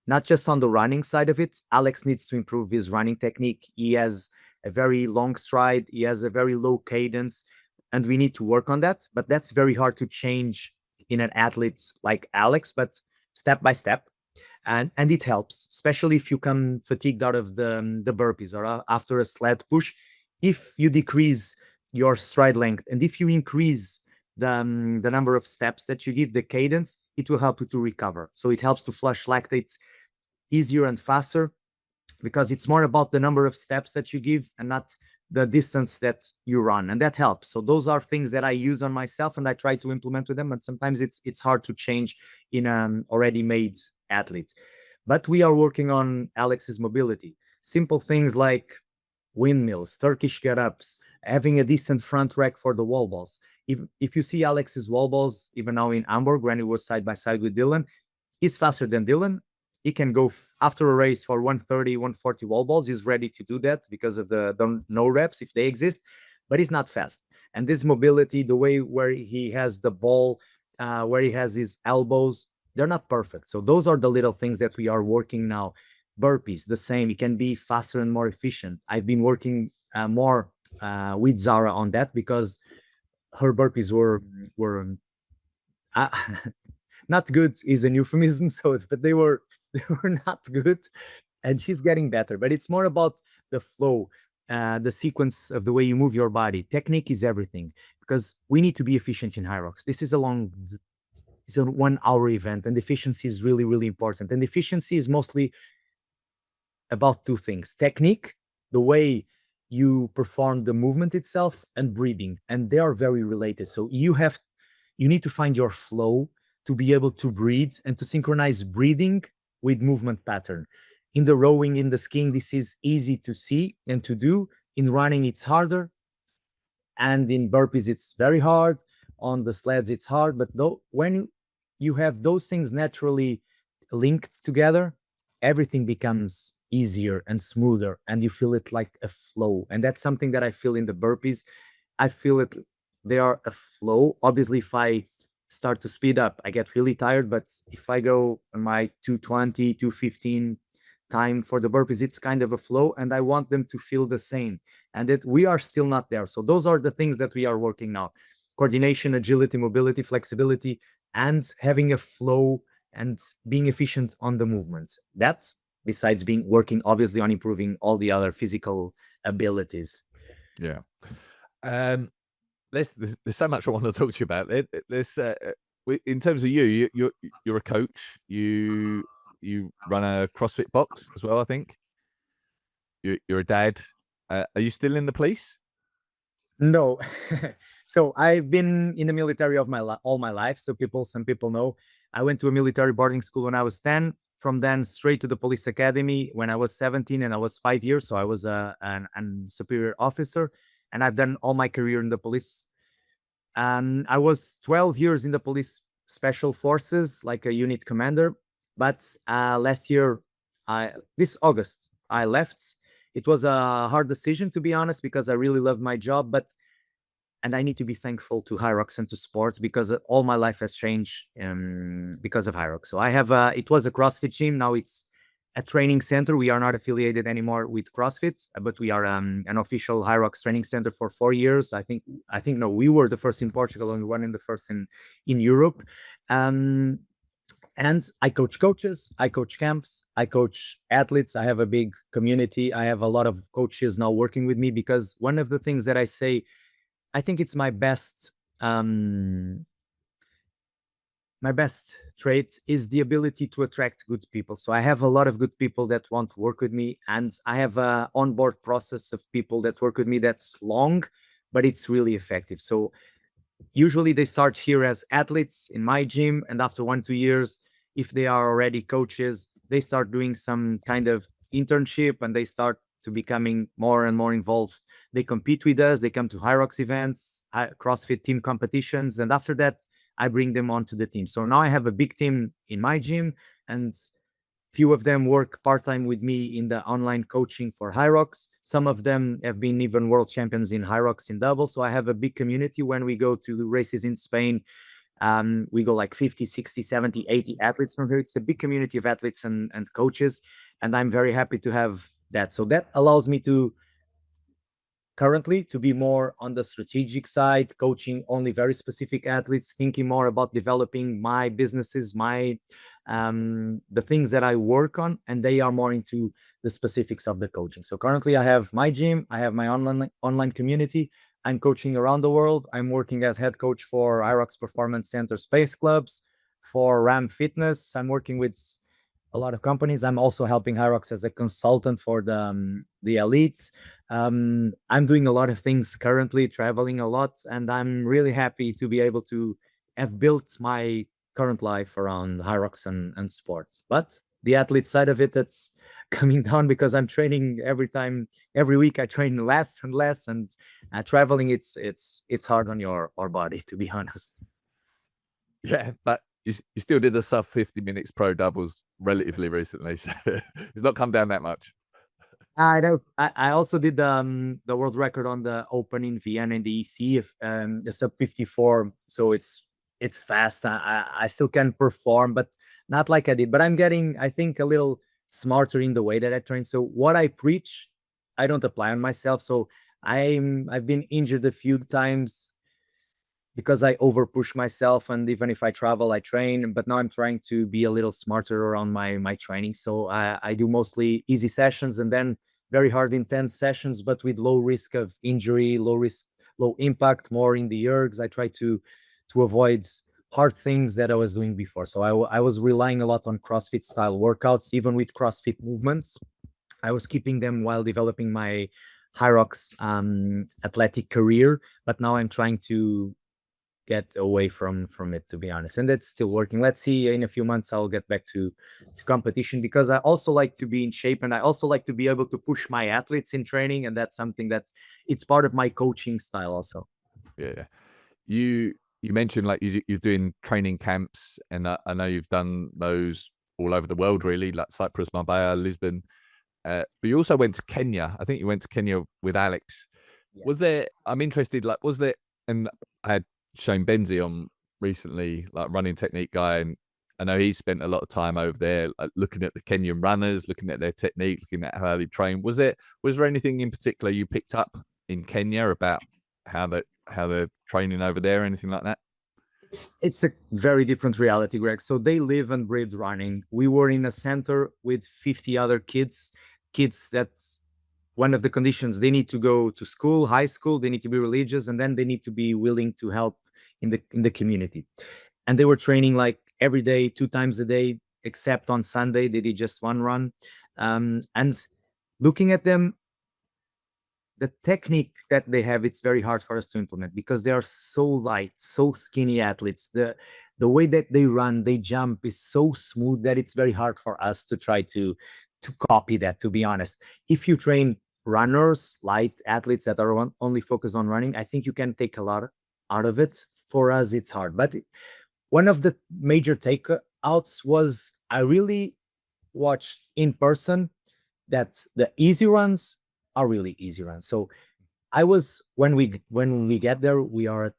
not just on the running side of it. Alex needs to improve his running technique. He has a very long stride, he has a very low cadence, and we need to work on that. But that's very hard to change in an athlete like Alex, but step by step. And it helps, especially if you come fatigued out of the burpees or after a sled push. If you decrease your stride length and if you increase the number of steps that you give, the cadence, it will help you to recover. So it helps to flush lactate easier and faster, because it's more about the number of steps that you give and not the distance that you run, and that helps. So those are things that I use on myself and I try to implement with them, but sometimes it's hard to change in an already made athlete. But we are working on Alex's mobility. Simple things like windmills, Turkish get-ups, having a decent front rack for the wall balls. If you see Alex's wall balls, even now in Hamburg, when he was side by side with Dylan, he's faster than Dylan. He can go after a race for 130, 140 wall balls. He's ready to do that because of the no reps, if they exist, but he's not fast. And this mobility, the way where he has the ball, where he has his elbows, they're not perfect. So those are the little things that we are working now. Burpees, the same. He can be faster and more efficient. I've been working more with Zara on that because her burpees were uh, not good is an euphemism. So, but they were not good, and she's getting better. But it's more about the flow, the sequence of the way you move your body. Technique is everything, because we need to be efficient in Hyrox. This is it's a 1 hour event, and efficiency is really, really important. And efficiency is mostly about two things: technique, the way you perform the movement itself, and breathing. And they are very related. So you need to find your flow to be able to breathe and to synchronize breathing with movement pattern. In the rowing, in the skiing, this is easy to see and to do. In running, it's harder. And in burpees, it's very hard. On the sleds, it's hard. But though, when you have those things naturally linked together, everything becomes easier and smoother, and you feel it like a flow. And that's something that I feel in the burpees. I feel it, they are a flow. Obviously, if I start to speed up. I get really tired, but if I go on my 220, 215 time for the burpees, it's kind of a flow, and I want them to feel the same. And that we are still not there. So those are the things that we are working now: coordination, agility, mobility, flexibility, and having a flow and being efficient on the movements. That, besides being working obviously on improving all the other physical abilities. Yeah. There's so much I want to talk to you about. There's in terms of you're a coach. You run a CrossFit box as well, I think. You're a dad. Are you still in the police? No. So I've been in the military of all my life. So some people know I went to a military boarding school when I was 10. From then straight to the police academy when I was 17, and I was 5 years. So I was an superior officer, and I've done all my career in the police. I was 12 years in the police special forces, like a unit commander. But last year, this August, I left. It was a hard decision, to be honest, because I really loved my job. And I need to be thankful to Hyrox and to sports, because all my life has changed because of Hyrox. So I have it was a CrossFit gym. Now it's a training center. We are not affiliated anymore with CrossFit, but we are an official Hyrox training center for 4 years. I think no, we were the first in Portugal and one in the first in Europe. Um, and I coach coaches, I coach camps, I coach athletes. I have a big community. I have a lot of coaches now working with me, because one of the things that I say, I think it's um, my best trait is the ability to attract good people. So I have a lot of good people that want to work with me, and I have a onboard process of people that work with me that's long, but it's really effective. So usually they start here as athletes in my gym, and after 1 2 years, if they are already coaches, they start doing some kind of internship, and they start to becoming more and more involved. They compete with us, they come to Hyrox events, CrossFit team competitions, and after that I bring them onto the team. So now I have a big team in my gym, and few of them work part-time with me in the online coaching for Hyrox. Some of them have been even world champions in Hyrox in double. So I have a big community. When we go to the races in Spain, we go like 50, 60, 70, 80 athletes from here. It's a big community of athletes and coaches, and I'm very happy to have that. So that allows me to currently to be more on the strategic side, coaching only very specific athletes, thinking more about developing my businesses, my the things that I work on, and they are more into the specifics of the coaching. So currently I have my gym, I have my online community. I'm coaching around the world. I'm working as head coach for Hyrox Performance Center Space Clubs, for Ram Fitness. I'm working with a lot of companies. I'm also helping Hyrox as a consultant for the elites. I'm doing a lot of things currently, traveling a lot, and I'm really happy to be able to have built my current life around Hyrox and sports. But the athlete side of it, that's coming down, because I'm training every week. I train less and less, and traveling, it's hard on your body, to be honest. Yeah, but you still did the sub 50 minutes pro doubles relatively recently, so it's not come down that much. I know. I also did the world record on the Open in Vienna in the EC, the sub 54. So it's fast. I still can perform, but not like I did. But I'm getting, I think, a little smarter in the way that I train. So what I preach, I don't apply on myself. So I've been injured a few times because I over push myself, and even if I travel, I train. But now I'm trying to be a little smarter around my training. So I do mostly easy sessions, and then very hard intense sessions, but with low risk of injury, low impact, more in the ergs. I try to avoid hard things that I was doing before. So I was relying a lot on CrossFit style workouts, even with CrossFit movements. I was keeping them while developing my Hyrox athletic career, but now I'm trying to get away from it, to be honest, and that's still working. Let's see, in a few months I'll get back to competition, because I also like to be in shape, and I also like to be able to push my athletes in training, and that's something that it's part of my coaching style also. Yeah. You mentioned like you're doing training camps, and I know you've done those all over the world, really, like Cyprus, Marbella, Lisbon. But you also went to Kenya. I think you went to Kenya with Alex. Yes. Was there? I'm interested. Like, was there? And I had Shane Benzie on recently, like running technique guy, and I know he spent a lot of time over there, like, looking at the Kenyan runners, looking at their technique, looking at how they train. Was there anything in particular you picked up in Kenya about how they're training over there, anything like that? It's a very different reality, Greg. So they live and breathe running. We were in a center with 50 other kids that one of the conditions, they need to go to school, high school, they need to be religious, and then they need to be willing to help in the community. And they were training like every day, 2 times a day, except on Sunday they did just one run. And looking at them, the technique that they have, it's very hard for us to implement because they are so light, so skinny athletes. The way that they run, they jump is so smooth that it's very hard for us to try to copy that, to be honest. If you train runners, light athletes that are only focused on running, I think you can take a lot out of it. For us, it's hard. But one of the major takeouts was I really watched in person that the easy runs are really easy runs. So I was when we get there, we are at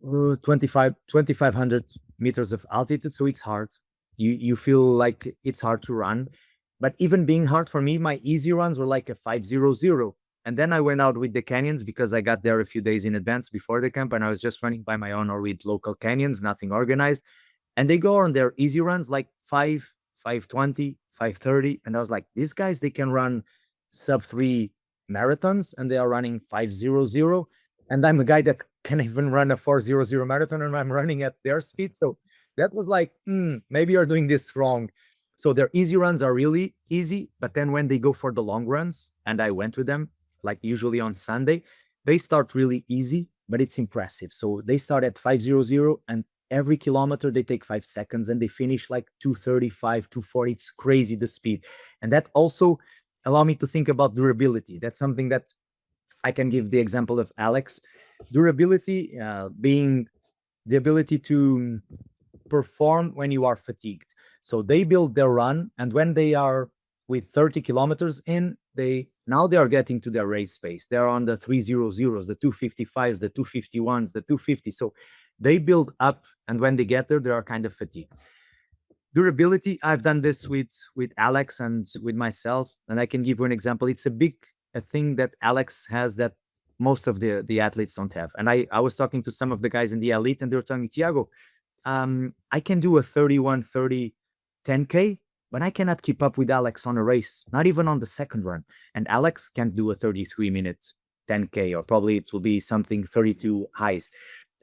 2,500 meters of altitude, so it's hard. You feel like it's hard to run, but even being hard for me, my easy runs were like a 5:00. And then I went out with the Kenyans because I got there a few days in advance before the camp, and I was just running by my own or with local Kenyans, nothing organized. And they go on their easy runs like 5:20, 5:30. And I was like, these guys, they can run sub 3 marathons and they are running 5:00. And I'm a guy that can even run a 4:00 marathon and I'm running at their speed. So that was like, maybe you're doing this wrong. So their easy runs are really easy. But then when they go for the long runs, and I went with them, like usually on Sunday, they start really easy, but it's impressive. So they start at 5:00 and every kilometer they take 5 seconds and they finish like 2:35, 2:40. It's crazy the speed. And that also allow me to think about durability. That's something that I can give the example of Alex. Durability being the ability to perform when you are fatigued. So they build their run, and when they are with 30 kilometers in, they are getting to their race pace. They're on the 3:00s, the 2:55s, the 2:51s, the 2:50. So they build up, and when they get there, they are kind of fatigued. Durability, I've done this with Alex and with myself, and I can give you an example. It's a thing that Alex has that most of the athletes don't have. And I was talking to some of the guys in the elite, and they were telling me, Tiago, I can do a 31:30 10K, but I cannot keep up with Alex on a race, not even on the second run. And Alex can't do a 33-minute 10K, or probably it will be something 32 highs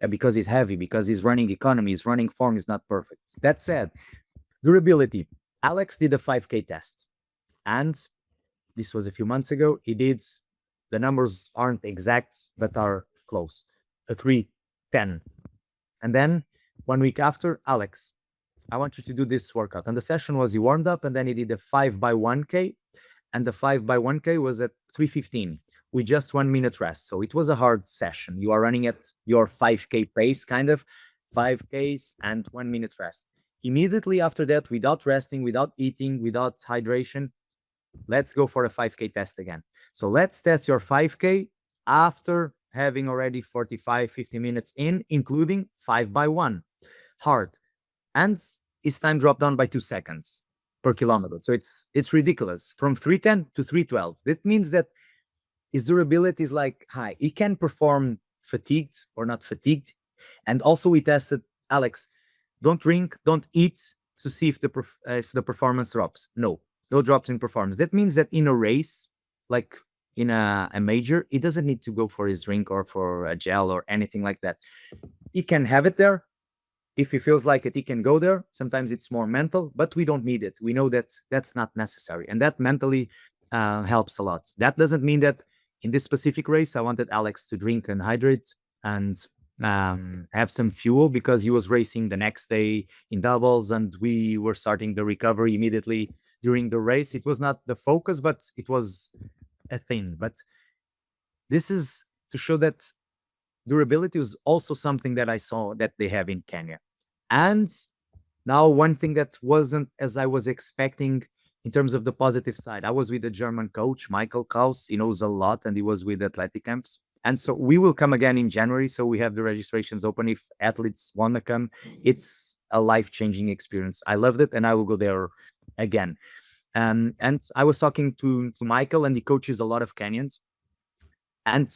because he's heavy, because he's running economy, his running form is not perfect. That said, durability. Alex did a 5K test, and this was a few months ago. He did, the numbers aren't exact, but are close, a 3:10. And then 1 week after, Alex, I want you to do this workout. And the session was he warmed up and then he did a 5x1K. And the 5x1K was at 3:15 with just 1 minute rest. So it was a hard session. You are running at your 5K pace, kind of 5Ks and 1 minute rest. Immediately after that, without resting, without eating, without hydration, let's go for a 5K test again. So let's test your 5K after having already 45, 50 minutes in, including 5x1. Hard. And his time dropped down by 2 seconds per kilometer. So it's ridiculous. From 3:10 to 3:12. That means that his durability is like high. He can perform fatigued or not fatigued. And also we tested, Alex, don't drink, don't eat to see if the performance drops. No drops in performance. That means that in a race, like in a major, he doesn't need to go for his drink or for a gel or anything like that. He can have it there. If he feels like it, he can go there. Sometimes it's more mental, but we don't need it. We know that that's not necessary. And that mentally helps a lot. That doesn't mean that in this specific race, I wanted Alex to drink and hydrate and have some fuel, because he was racing the next day in doubles and we were starting the recovery immediately during the race. It was not the focus, but it was a thing. But this is to show that durability is also something that I saw that they have in Kenya. And now one thing that wasn't as I was expecting in terms of the positive side, I was with a German coach, Michael Kaus. He knows a lot and he was with athletic camps. And so we will come again in January. So we have the registrations open if athletes want to come. It's a life-changing experience. I loved it, and I will go there again. And I was talking to Michael, and he coaches a lot of Kenyans, and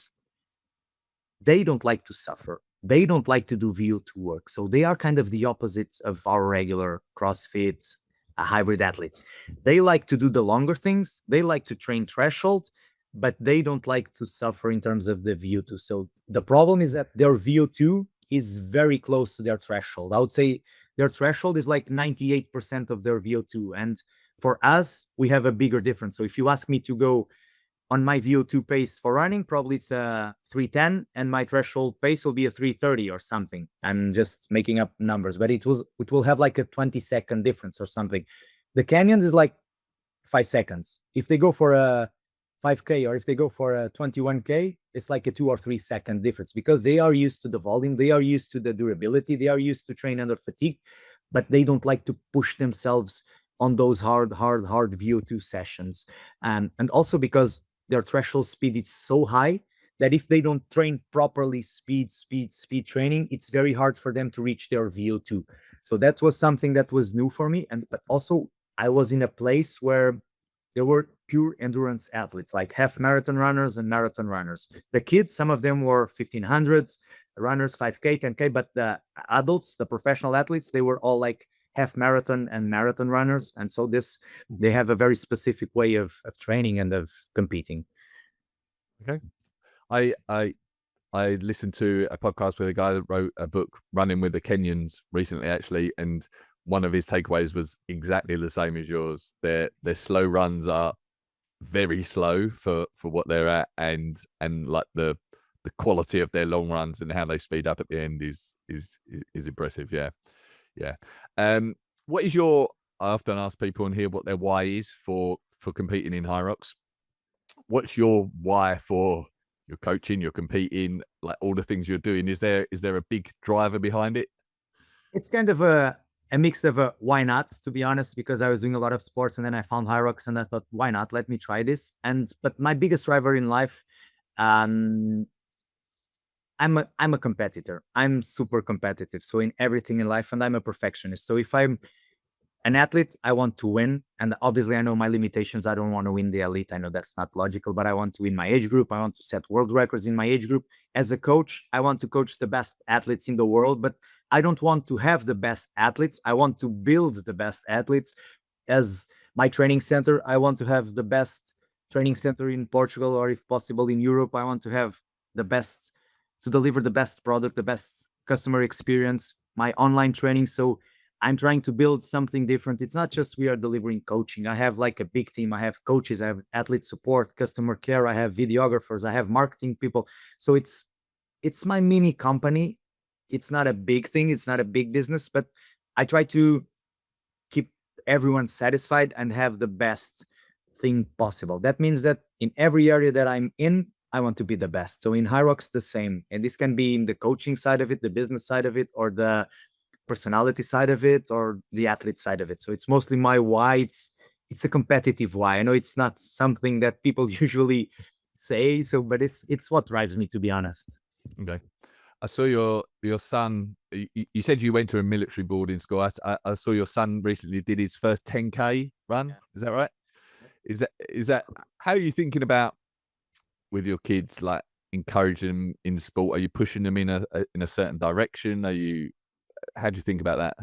they don't like to suffer. They don't like to do VO2 work. So they are kind of the opposite of our regular CrossFit hybrid athletes. They like to do the longer things. They like to train threshold, but they don't like to suffer in terms of the VO2. So the problem is that their VO2 is very close to their threshold. I would say their threshold is like 98% of their VO2. And for us, we have a bigger difference. So if you ask me to go on my VO2 pace for running, probably it's a 310, and my threshold pace will be a 330 or something. I'm just making up numbers, but it will have like a 20-second difference or something. The Kenyans is like 5 seconds. If they go for a 5K or if they go for a 21K, it's like a 2 or 3 second difference because they are used to the volume, they are used to the durability, they are used to train under fatigue, but they don't like to push themselves on those hard VO2 sessions. And also because their threshold speed is so high that if they don't train properly speed training, it's very hard for them to reach their VO2. So that was something that was new for me. And but also I was in a place where there were pure endurance athletes, like half marathon runners and marathon runners. The kids, some of them were 1500s runners, 5K, 10K, but the adults, the professional athletes, they were all like half marathon and marathon runners. And so they have a very specific way of training and of competing. Okay. I listened to a podcast with a guy that wrote a book, Running with the Kenyans, recently, actually, and one of his takeaways was exactly the same as yours. Their slow runs are very slow for what they're at, and like the quality of their long runs and how they speed up at the end is impressive. Yeah. What is your? I often ask people in here what their why is for competing in Hyrox. What's your why for your coaching, your competing, like all the things you're doing? Is there a big driver behind it? It's kind of a mix of a why not, to be honest, because I was doing a lot of sports and then I found Hyrox and I thought, why not? Let me try this. But my biggest driver in life, um, I'm a competitor. I'm super competitive. So in everything in life, and I'm a perfectionist. So if I'm an athlete, I want to win. And obviously, I know my limitations. I don't want to win the elite. I know that's not logical, but I want to win my age group. I want to set world records in my age group. As a coach, I want to coach the best athletes in the world, but I don't want to have the best athletes. I want to build the best athletes. As my training center, I want to have the best training center in Portugal, or if possible in Europe. I want to have the best, to deliver the best product, the best customer experience, my online training. So I'm trying to build something different. It's not just we are delivering coaching. I have like a big team. I have coaches, I have athlete support, customer care, I have videographers, I have marketing people. So it's my mini company. It's not a big thing, it's not a big business, but I try to keep everyone satisfied and have the best thing possible. That means that in every area that I'm in, I want to be the best. So in Hyrox, the same. And this can be in the coaching side of it, the business side of it, or the personality side of it, or the athlete side of it. So it's mostly my why. It's a competitive why. I know it's not something that people usually say, so but it's what drives me, to be honest. Okay. I saw your son. You said you went to a military boarding school. I saw your son recently did his first 10K run. Yeah. Is that right? Is that how are you thinking about with your kids, like encouraging them in sport? Are you pushing them in a certain direction? How do you think about that?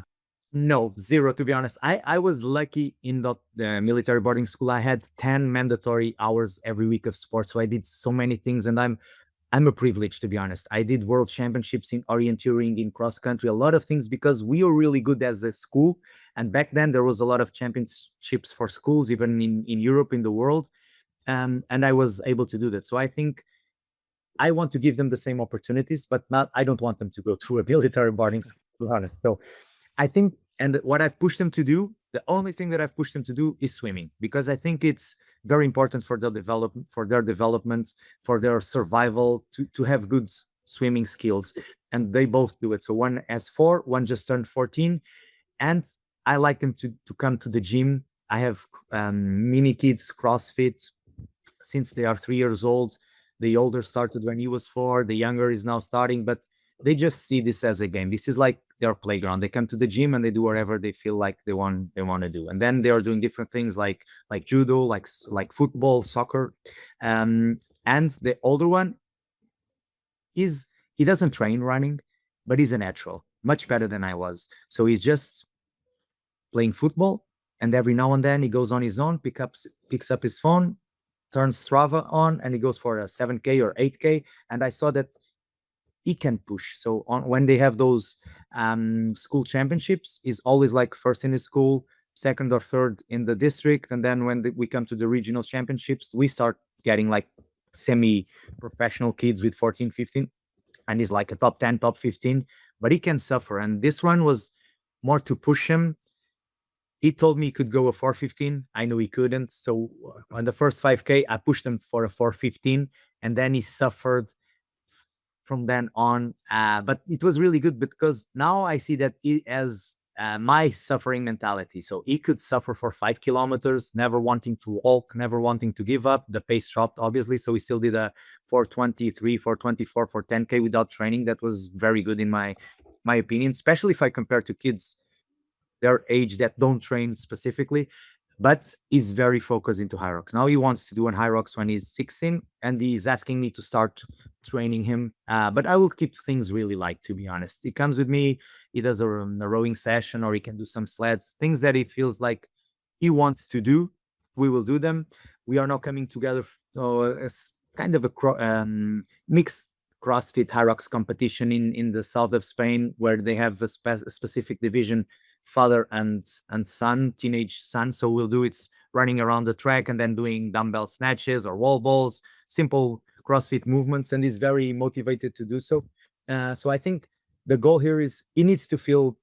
No, zero, to be honest. I was lucky in that the military boarding school. I had 10 mandatory hours every week of sports. So I did so many things, and I'm a privilege, to be honest. I did world championships in orienteering, in cross country, a lot of things because we were really good as a school. And back then there was a lot of championships for schools, even in Europe, in the world. And I was able to do that. So I think I want to give them the same opportunities, but not, I don't want them to go through a military boarding school, to be honest. So I think, and what I've pushed them to do, the only thing that I've pushed them to do is swimming, because I think it's very important for their development, for their survival, to have good swimming skills. And they both do it. So one has 4, one just turned 14, and I like them to come to the gym. I have mini kids CrossFit since they are 3 years old. The older started when he was 4, the younger is now starting, but they just see this as a game. This is like their playground. They come to the gym and they do whatever they feel like they want to do. And then they are doing different things like judo, like football, soccer. And the older one is he doesn't train running, but he's a natural, much better than I was. So he's just playing football, and every now and then he goes on his own, picks up his phone, turns Strava on, and he goes for a 7K or 8K. And I saw that he can push. So when they have those school championships, he's always like first in his school, second or third in the district, and then when we come to the regional championships, we start getting like semi-professional kids with 14, 15, and he's like a top 10, top 15, but he can suffer. And this one was more to push him. He told me he could go a 4:15. I knew he couldn't. So on the first 5K, I pushed him for a 4:15, and then he suffered from then on. But it was really good because now I see that he has my suffering mentality. So he could suffer for 5 kilometers, never wanting to walk, never wanting to give up. The pace dropped, obviously. So he still did a 4:23, 4:24 for 10K without training. That was very good in my opinion, especially if I compare to kids their age that don't train specifically, but is very focused into Hyrox. Now he wants to do an Hyrox when he's 16, and he's asking me to start training him. But I will keep things really light, to be honest. He comes with me, he does a rowing session, or he can do some sleds, things that he feels like he wants to do. We will do them. We are now coming together as kind of a mixed CrossFit Hyrox competition in the south of Spain, where they have a specific division, father and son, teenage son. So we'll do it's running around the track and then doing dumbbell snatches or wall balls, simple CrossFit movements, and he's very motivated to do so. So I think the goal here is he needs to feel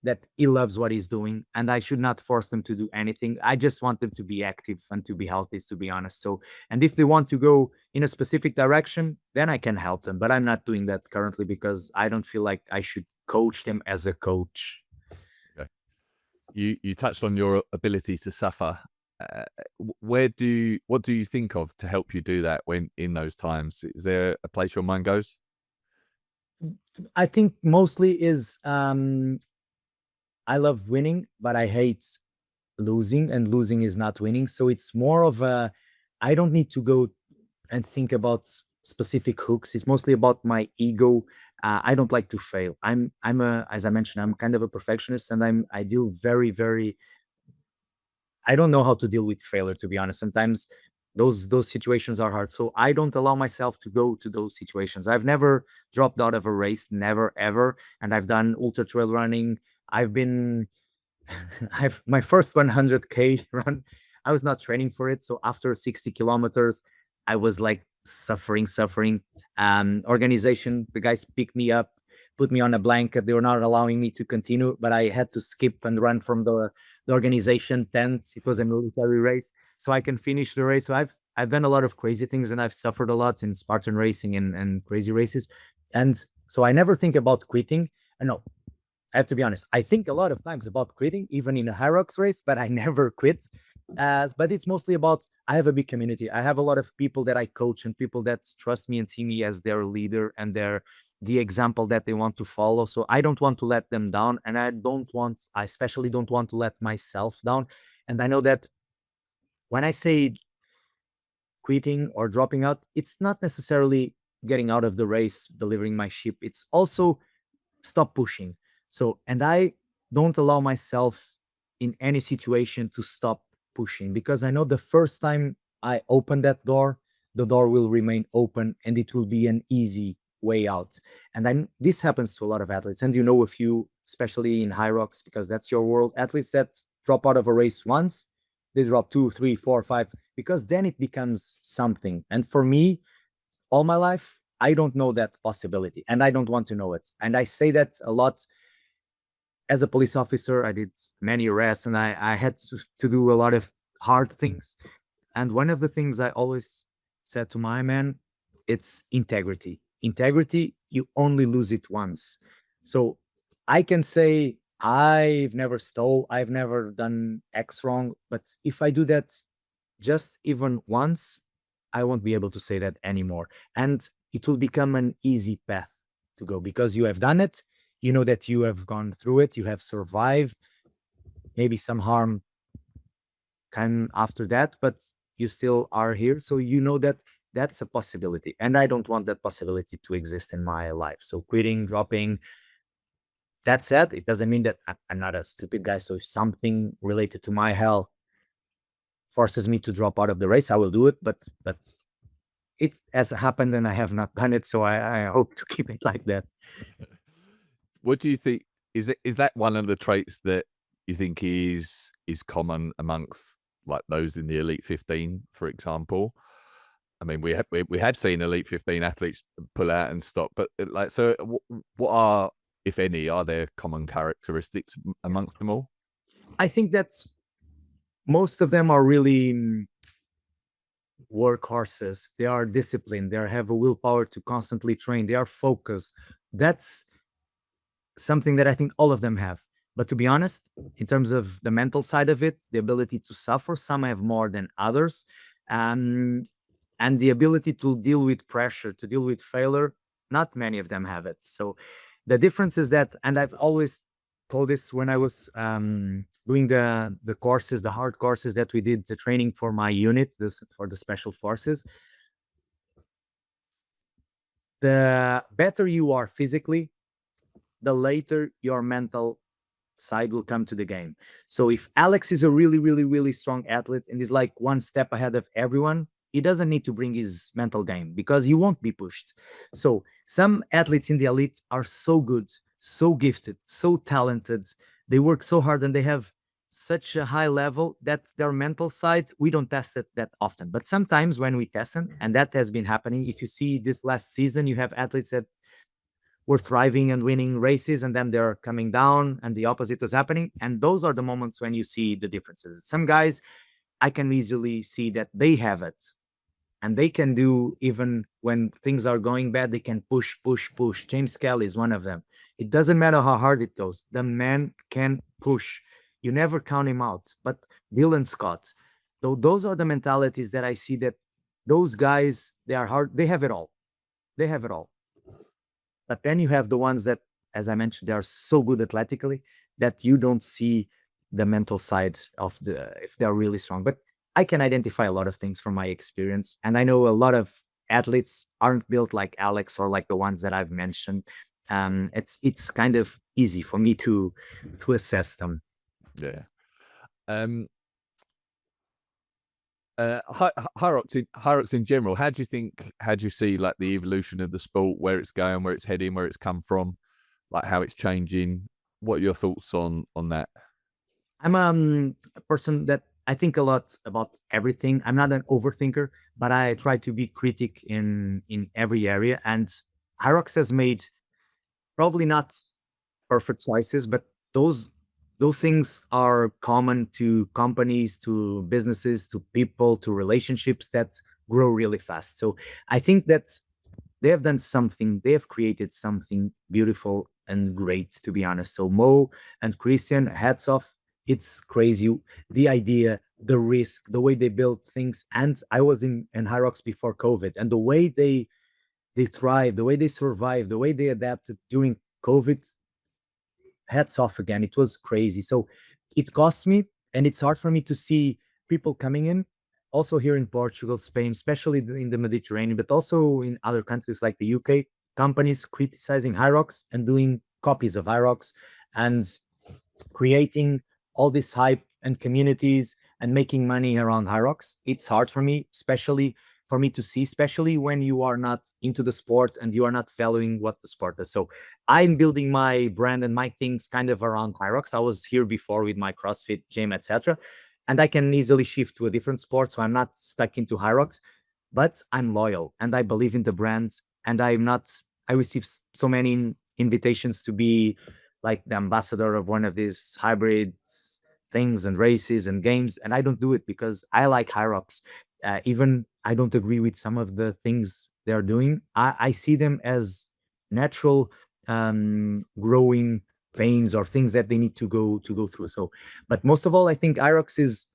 that he loves what he's doing, and I should not force them to do anything. I just want them to be active and to be healthy, to be honest. So, and if they want to go in a specific direction, then I can help them. But I'm not doing that currently because I don't feel like I should coach them as a coach. Okay. You touched on your ability to suffer. What do you think of to help you do that when in those times? Is there a place your mind goes? I think mostly is I love winning, but I hate losing, and losing is not winning. So it's more of a I don't need to go and think about specific hooks. It's mostly about my ego. I don't like to fail. I'm a as I mentioned, I'm kind of a perfectionist, and I deal very. I don't know how to deal with failure, to be honest. Sometimes those situations are hard. So I don't allow myself to go to those situations. I've never dropped out of a race, never ever. And I've done ultra trail running. I've been I've my first 100K run. I was not training for it. So after 60 kilometers, I was like suffering. Organization, the guys picked me up, put me on a blanket. They were not allowing me to continue, but I had to skip and run from the organization tent. It was a military race, so I can finish the race. So I've done a lot of crazy things, and I've suffered a lot in Spartan racing and crazy races. And so I never think about quitting. And no, I have to be honest. I think a lot of times about quitting, even in a Hyrox race, but I never quit. But it's mostly about I have a big community. I have a lot of people that I coach and people that trust me and see me as their leader and the example that they want to follow. So I don't want to let them down, and I especially don't want to let myself down. And I know that when I say quitting or dropping out, it's not necessarily getting out of the race, delivering my ship. It's also stop pushing. So, and I don't allow myself in any situation to stop pushing, because I know the first time I open that door, the door will remain open and it will be an easy way out. And then this happens to a lot of athletes. And you know, a few, especially in Hyrox, because that's your world, athletes that drop out of a race once, they drop two, three, four, five, because then it becomes something. And for me, all my life, I don't know that possibility and I don't want to know it. And I say that a lot. As a police officer, I did many arrests, and I had to do a lot of hard things. And one of the things I always said to my man, it's integrity. Integrity, you only lose it once. So I can say I've never stole, I've never done X wrong, but if I do that just even once, I won't be able to say that anymore. And it will become an easy path to go because you have done it. You know that you have gone through it. You have survived. Maybe some harm came after that, but you still are here. So you know that that's a possibility. And I don't want that possibility to exist in my life. So quitting, dropping, that said, it doesn't mean that I'm not a stupid guy. So if something related to my health forces me to drop out of the race, I will do it. But it has happened and I have not done it. So I hope to keep it like that. What do you think is that one of the traits that you think is common amongst, like, those in the elite 15, for example? I mean, we had seen elite 15 athletes pull out and stop, but, like, so what are, if any, are there common characteristics amongst them all? I think that most of them are really workhorses. They are disciplined. They have a willpower to constantly train. They are focused. That's something that I think all of them have. But to be honest, in terms of the mental side of it, the ability to suffer, some have more than others. Um, and the ability to deal with pressure, to deal with failure, not many of them have it. So the difference is that, and I've always told this when I was doing the courses, the hard courses that we did, the training for my unit, this for the special forces. The better you are physically, the later your mental side will come to the game. So if Alex is a really, really, really strong athlete and is like one step ahead of everyone, he doesn't need to bring his mental game because he won't be pushed. So some athletes in the elite are so good, so gifted, so talented. They work so hard and they have such a high level that their mental side, we don't test it that often. But sometimes when we test them, and that has been happening, if you see this last season, you have athletes that were thriving and winning races and then they're coming down and the opposite is happening, and those are the moments when you see the differences. Some guys, I can easily see that they have it and they can do, even when things are going bad, they can push. James Kelly is one of them. It doesn't matter how hard it goes, the man can push. You never count him out. But Dylan Scott, though, those are the mentalities that I see, that those guys, they are hard, they have it all, they have it all. But then you have the ones that, as I mentioned, they are so good athletically that you don't see the mental side of the, if they're really strong. But I can identify a lot of things from my experience. And I know a lot of athletes aren't built like Alex or like the ones that I've mentioned. It's kind of easy for me to assess them. Yeah. Hyrox in general, how do you see, like, the evolution of the sport, where it's going, where it's heading, where it's come from, like, how it's changing? What are your thoughts on that? I'm a person that I think a lot about everything. I'm not an overthinker, but I try to be critic in every area. And Hyrox has made probably not perfect choices, but those those things are common to companies, to businesses, to people, to relationships that grow really fast. So I think that they have done something, they have created something beautiful and great, to be honest. So Mo and Christian, hats off. It's crazy. The idea, the risk, the way they build things. And I was in Hyrox before COVID, and the way they thrive, the way they survive, the way they adapted during COVID, hats off again. It was crazy. So it cost me, and it's hard for me to see people coming in, also here in Portugal, Spain, especially in the Mediterranean, but also in other countries like the UK, companies criticizing Hyrox and doing copies of Hyrox and creating all this hype and communities and making money around Hyrox. It's hard for me, especially for me to see, especially when you are not into the sport and you are not valuing what the sport is. So I'm building my brand and my things kind of around Hyrox. I was here before with my CrossFit gym, etc. And I can easily shift to a different sport. So I'm not stuck into Hyrox, but I'm loyal and I believe in the brand. And I'm not, I receive so many invitations to be like the ambassador of one of these hybrid things and races and games. And I don't do it because I like Hyrox. Even I don't agree with some of the things they're doing. I see them as natural growing veins or things that they need to go through. So, but most of all, I think Hyrox is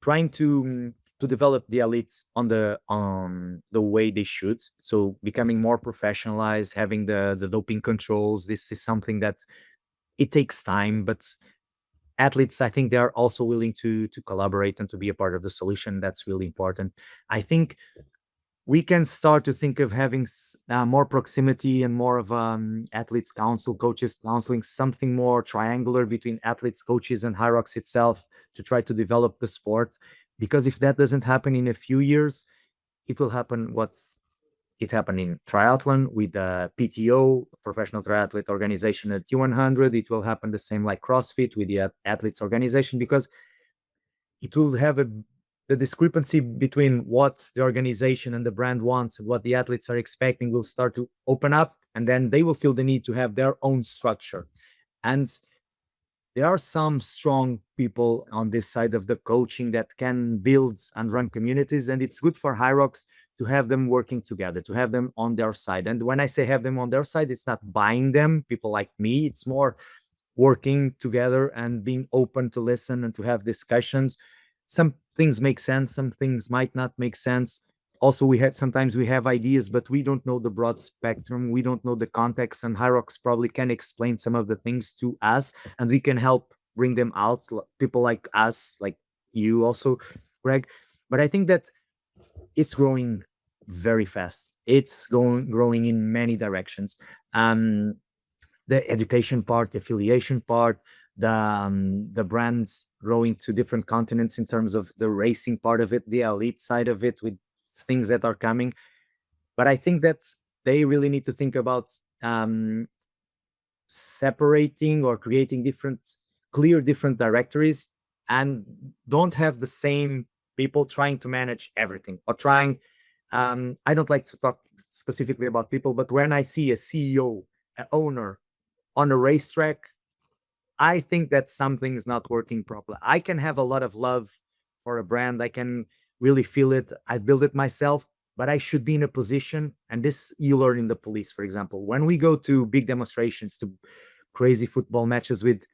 trying to to develop the elites on the way they should. So becoming more professionalized, having the doping controls. This is something that it takes time, but athletes, I think they are also willing to collaborate and to be a part of the solution. That's really important. I think we can start to think of having more proximity and more of athletes council, coaches counseling, something more triangular between athletes, coaches, and Hyrox itself to try to develop the sport. Because if that doesn't happen in a few years, it will happen what it happened in triathlon with the PTO, Professional Triathlete Organization at T100. It will happen the same like CrossFit with the athletes organization, because it will have the discrepancy between what the organization and the brand wants and what the athletes are expecting will start to open up, and then they will feel the need to have their own structure. And there are some strong people on this side of the coaching that can build and run communities, and it's good for Hyrox to have them working together, to have them on their side. And when I say have them on their side, it's not buying them, people like me. It's more working together and being open to listen and to have discussions. Some things make sense, some things might not make sense. Also, sometimes we have ideas, but we don't know the broad spectrum. We don't know the context, and Hyrox probably can explain some of the things to us, and we can help bring them out. People like us, like you, also, Greg. But I think that it's growing very fast. It's growing in many directions. Um, the education part, the affiliation part, the brands growing to different continents in terms of the racing part of it, the elite side of it, with things that are coming. But I think that they really need to think about separating or creating different directories, and don't have the same people trying to manage everything, or trying. I don't like to talk specifically about people, but when I see a CEO, an owner on a racetrack, I think that something is not working properly. I can have a lot of love for a brand. I can really feel it. I build it myself, but I should be in a position. And this you learn in the police, for example. When we go to big demonstrations, to crazy football matches with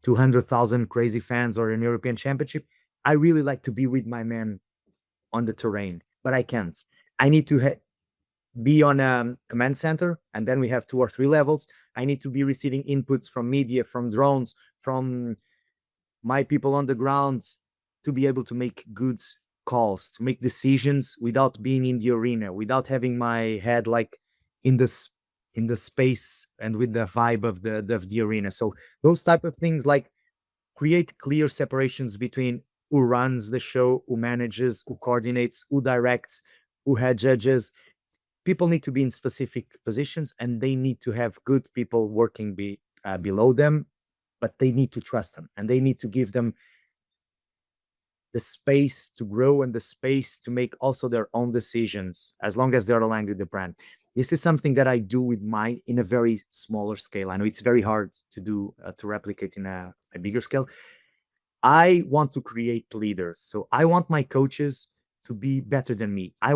200,000 crazy fans, or an European championship, I really like to be with my men on the terrain, but I can't. I need to be on a command center, and then we have 2 or 3 levels. I need to be receiving inputs from media, from drones, from my people on the ground, to be able to make good calls, to make decisions without being in the arena, without having my head like in this in the space and with the vibe of the arena. So those type of things, like, create clear separations between who runs the show, who manages, who coordinates, who directs, who had judges. People need to be in specific positions, and they need to have good people working below them, but they need to trust them, and they need to give them the space to grow and the space to make also their own decisions, as long as they're aligned with the brand. This is something that I do with in a very smaller scale. I know it's very hard to do, to replicate in a bigger scale. I want to create leaders. So I want my coaches to be better than me. I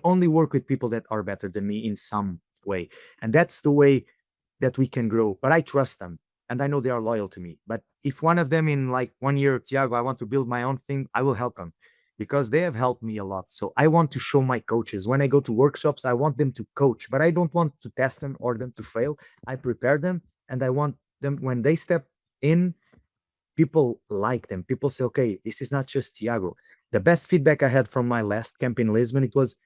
only work with people that are better than me in some way. And that's the way that we can grow. But I trust them, and I know they are loyal to me. But if one of them in like 1 year, Tiago, I want to build my own thing, I will help them, because they have helped me a lot. So I want to show my coaches, when I go to workshops, I want them to coach, but I don't want to test them or them to fail. I prepare them, and I want them, when they step in, people like them. People say, okay, this is not just Tiago. The best feedback I had from my last camp in Lisbon, it was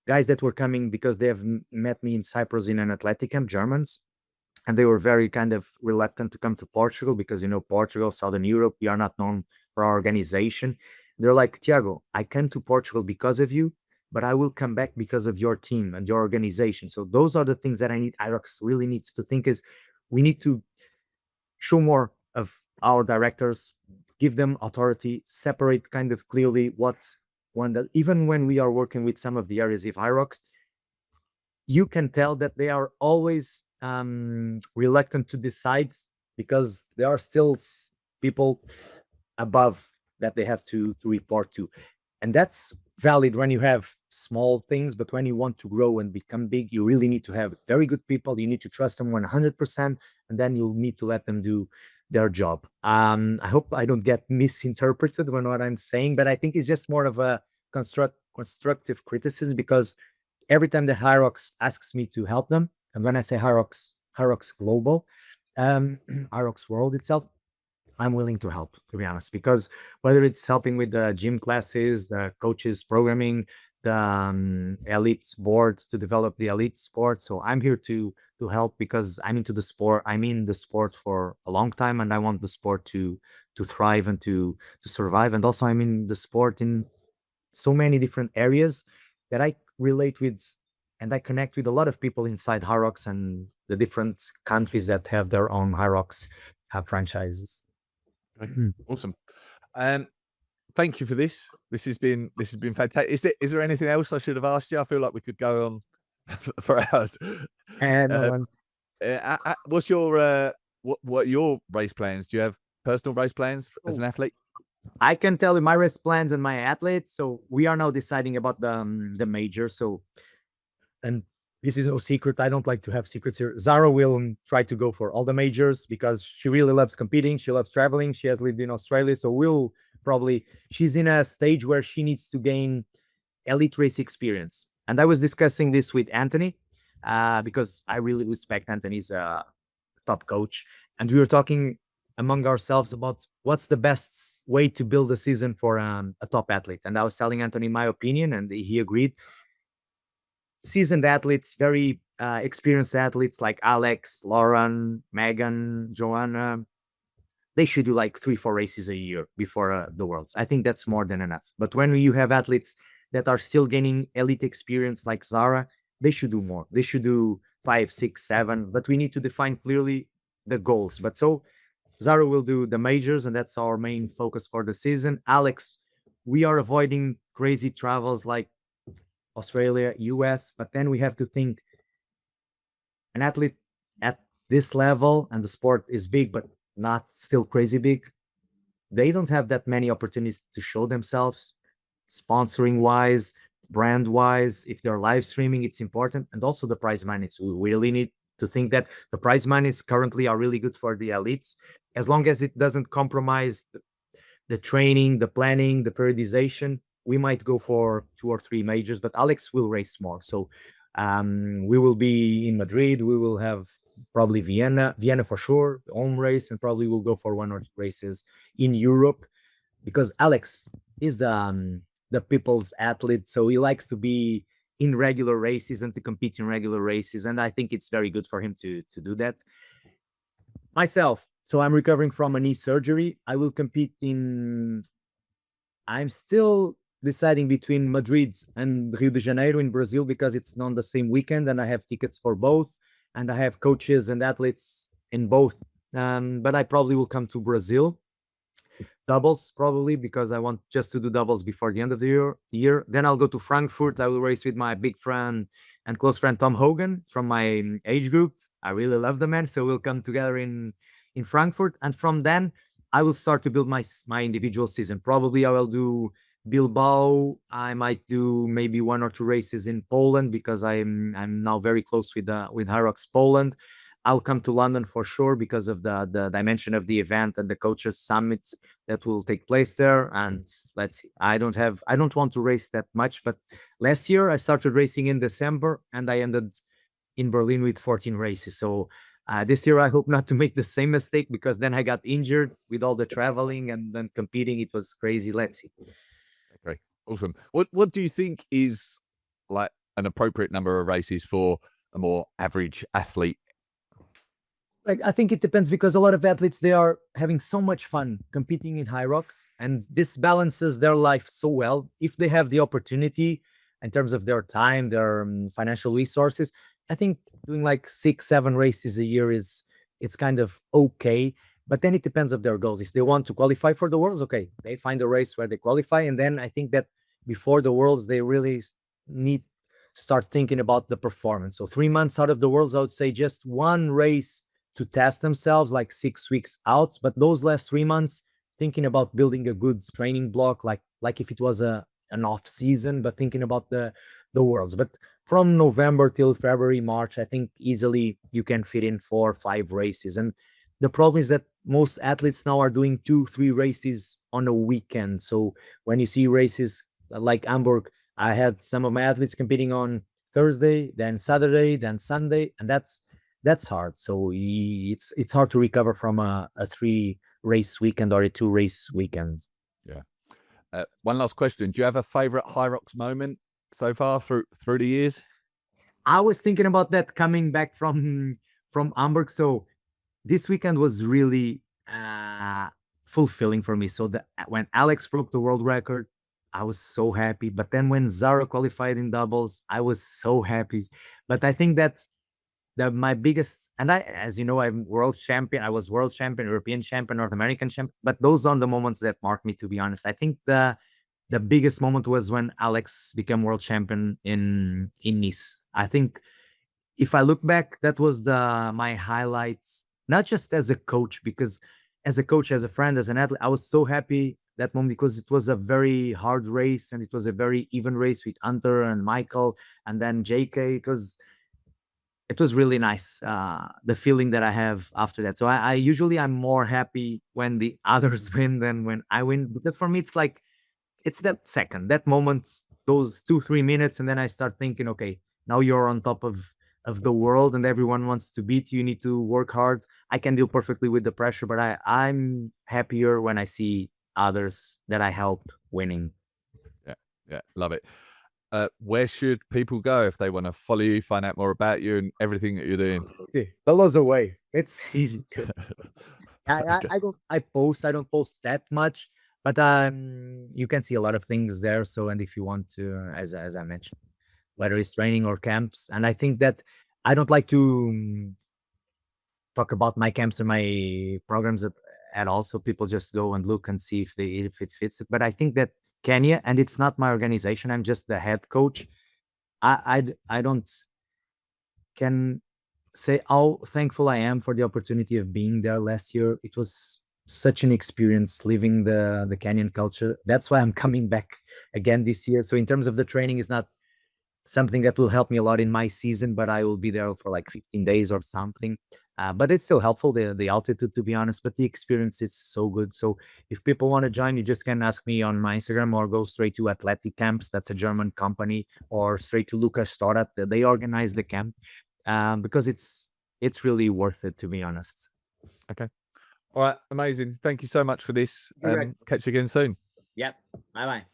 guys that were coming because they have met me in Cyprus in an athletic camp, Germans, and they were very kind of reluctant to come to Portugal, because, Portugal, Southern Europe, we are not known for our organization. They're like, Tiago, I came to Portugal because of you, but I will come back because of your team and your organization. So those are the things that Hyrox really needs to think is, we need to show more of our directors, give them authority, separate kind of clearly even when we are working with some of the areas of Hyrox, you can tell that they are always reluctant to decide, because there are still people above that they have to report to. And that's valid when you have small things, but when you want to grow and become big, you really need to have very good people. You need to trust them 100%, and then you'll need to let them do their job. I hope I don't get misinterpreted when what I'm saying, but I think it's just more of a constructive criticism, because every time the Hyrox asks me to help them, and when I say Hyrox, Hyrox Global, Hyrox World itself, I'm willing to help, to be honest, because whether it's helping with the gym classes, the coaches programming, the elite board to develop the elite sport, so I'm here to help because I'm into the sport. I'm in the sport for a long time, and I want the sport to thrive and to survive. And also, I'm in the sport in so many different areas that I relate with, and I connect with a lot of people inside Hyrox and the different countries that have their own Hyrox franchises. Okay, awesome. Thank you for this. This has been fantastic. Is there anything else I should have asked you? I feel like we could go on for hours. And Uh, what's your what are your race plans? Do you have personal race plans as an athlete? I can tell you my race plans and my athletes. So we are now deciding about the major. So, and this is no secret. I don't like to have secrets here. Zara will try to go for all the majors because she really loves competing. She loves traveling. She has lived in Australia. So we'll probably, she's in a stage where she needs to gain elite race experience. And I was discussing this with Anthony because I really respect Anthony's top coach. And we were talking among ourselves about what's the best way to build a season for a top athlete. And I was telling Anthony my opinion, and he agreed. Seasoned athletes, very experienced athletes like Alex, Lauren, Megan, Joanna, they should do like 3-4 races a year before the worlds. I think that's more than enough. But when you have athletes that are still gaining elite experience like Zara, they should do more. They should do 5, 6, 7. But we need to define clearly the goals. But so Zara will do the majors, and that's our main focus for the season. Alex, we are avoiding crazy travels like Australia, US, but then we have to think an athlete at this level, and the sport is big, but not still crazy big. They don't have that many opportunities to show themselves, sponsoring wise, brand wise. If they're live streaming, it's important. And also the prize money. We really need to think that the prize monies currently are really good for the elites, as long as it doesn't compromise the training, the planning, the periodization. We might go for 2 or 3 majors, but Alex will race more. So we will be in Madrid. We will have probably Vienna for sure, home race, and probably we'll go for 1 or 2 races in Europe, because Alex is the people's athlete, so he likes to be in regular races and to compete in regular races, and I think it's very good for him to do that. Myself, so I'm recovering from a knee surgery. I will compete in. I'm still deciding between Madrid and Rio de Janeiro in Brazil because it's on the same weekend, and I have tickets for both, and I have coaches and athletes in both. But I probably will come to Brazil doubles, probably because I want just to do doubles before the end of the year. Then I'll go to Frankfurt. I will race with my big friend and close friend Tom Hogan from my age group. I really love the man, so we'll come together in Frankfurt, and from then I will start to build my individual season. Probably I will do Bilbao. I might do maybe 1 or 2 races in Poland because I'm now very close with Hyrox Poland. I'll come to London for sure because of the dimension of the event and the coaches summit that will take place there. And let's see, I don't want to race that much, but last year I started racing in December and I ended in Berlin with 14 races. So this year I hope not to make the same mistake, because then I got injured with all the traveling and then competing. It was crazy. Let's see. Okay, awesome. What do you think is like an appropriate number of races for a more average athlete? Like, I think it depends, because a lot of athletes, they are having so much fun competing in Hyrox, and this balances their life so well. If they have the opportunity in terms of their time, their financial resources, I think doing like 6, 7 races a year is, it's kind of okay. But then it depends of their goals. If they want to qualify for the worlds, okay, they find a race where they qualify, and then I think that before the worlds, they really need start thinking about the performance. So 3 months out of the worlds, I would say just 1 race to test themselves, like 6 weeks out. But those last 3 months, thinking about building a good training block, like if it was an off season, but thinking about the worlds. But from November till February, March, I think easily you can fit in 4 or 5 races. And the problem is that most athletes now are doing 2-3 races on a weekend. So when you see races like Hamburg, I had some of my athletes competing on Thursday, then Saturday, then Sunday, and that's hard. So it's hard to recover from a 3-race weekend or a 2-race weekend. Yeah. One last question: do you have a favorite Hyrox moment so far through the years? I was thinking about that coming back from Hamburg. So this weekend was really fulfilling for me. So when Alex broke the world record, I was so happy. But then when Zara qualified in doubles, I was so happy. But I think that my biggest, and I, as you know, I'm world champion. I was world champion, European champion, North American champion. But those are the moments that marked me, to be honest. I think the biggest moment was when Alex became world champion in Nice. I think if I look back, that was my highlights, not just as a coach, because as a coach, as a friend, as an athlete, I was so happy that moment because it was a very hard race and it was a very even race with Hunter and Michael and then JK. It was really nice, the feeling that I have after that. So I usually I'm more happy when the others win than when I win, because for me it's like it's that second, that moment, those 2-3 minutes, and then I start thinking, okay, now you're on top of the world and everyone wants to beat you. You need to work hard. I can deal perfectly with the pressure, but I'm happier when I see others that I help winning. Yeah, love it. Where should people go if they want to follow you, find out more about you and everything that you're doing? See, the laws away. It's easy to. Okay. I don't post that much, but you can see a lot of things there. So, and if you want to, as I mentioned, whether it's training or camps, and I think that I don't like to talk about my camps and my programs at all. So people just go and look and see if it fits. But I think that Kenya, and it's not my organization. I'm just the head coach. I don't can say how thankful I am for the opportunity of being there last year. It was such an experience living the Kenyan culture. That's why I'm coming back again this year. So in terms of the training, is not something that will help me a lot in my season, but I will be there for like 15 days or something. But it's still helpful, the altitude, to be honest. But the experience is so good. So if people want to join, you just can ask me on my Instagram or go straight to Athletic Camps. That's a German company, or straight to Lucas Storat. They organize the camp, because it's really worth it, to be honest. Okay. All right. Amazing. Thank you so much for this. You're right. Catch you again soon. Yep. Bye bye.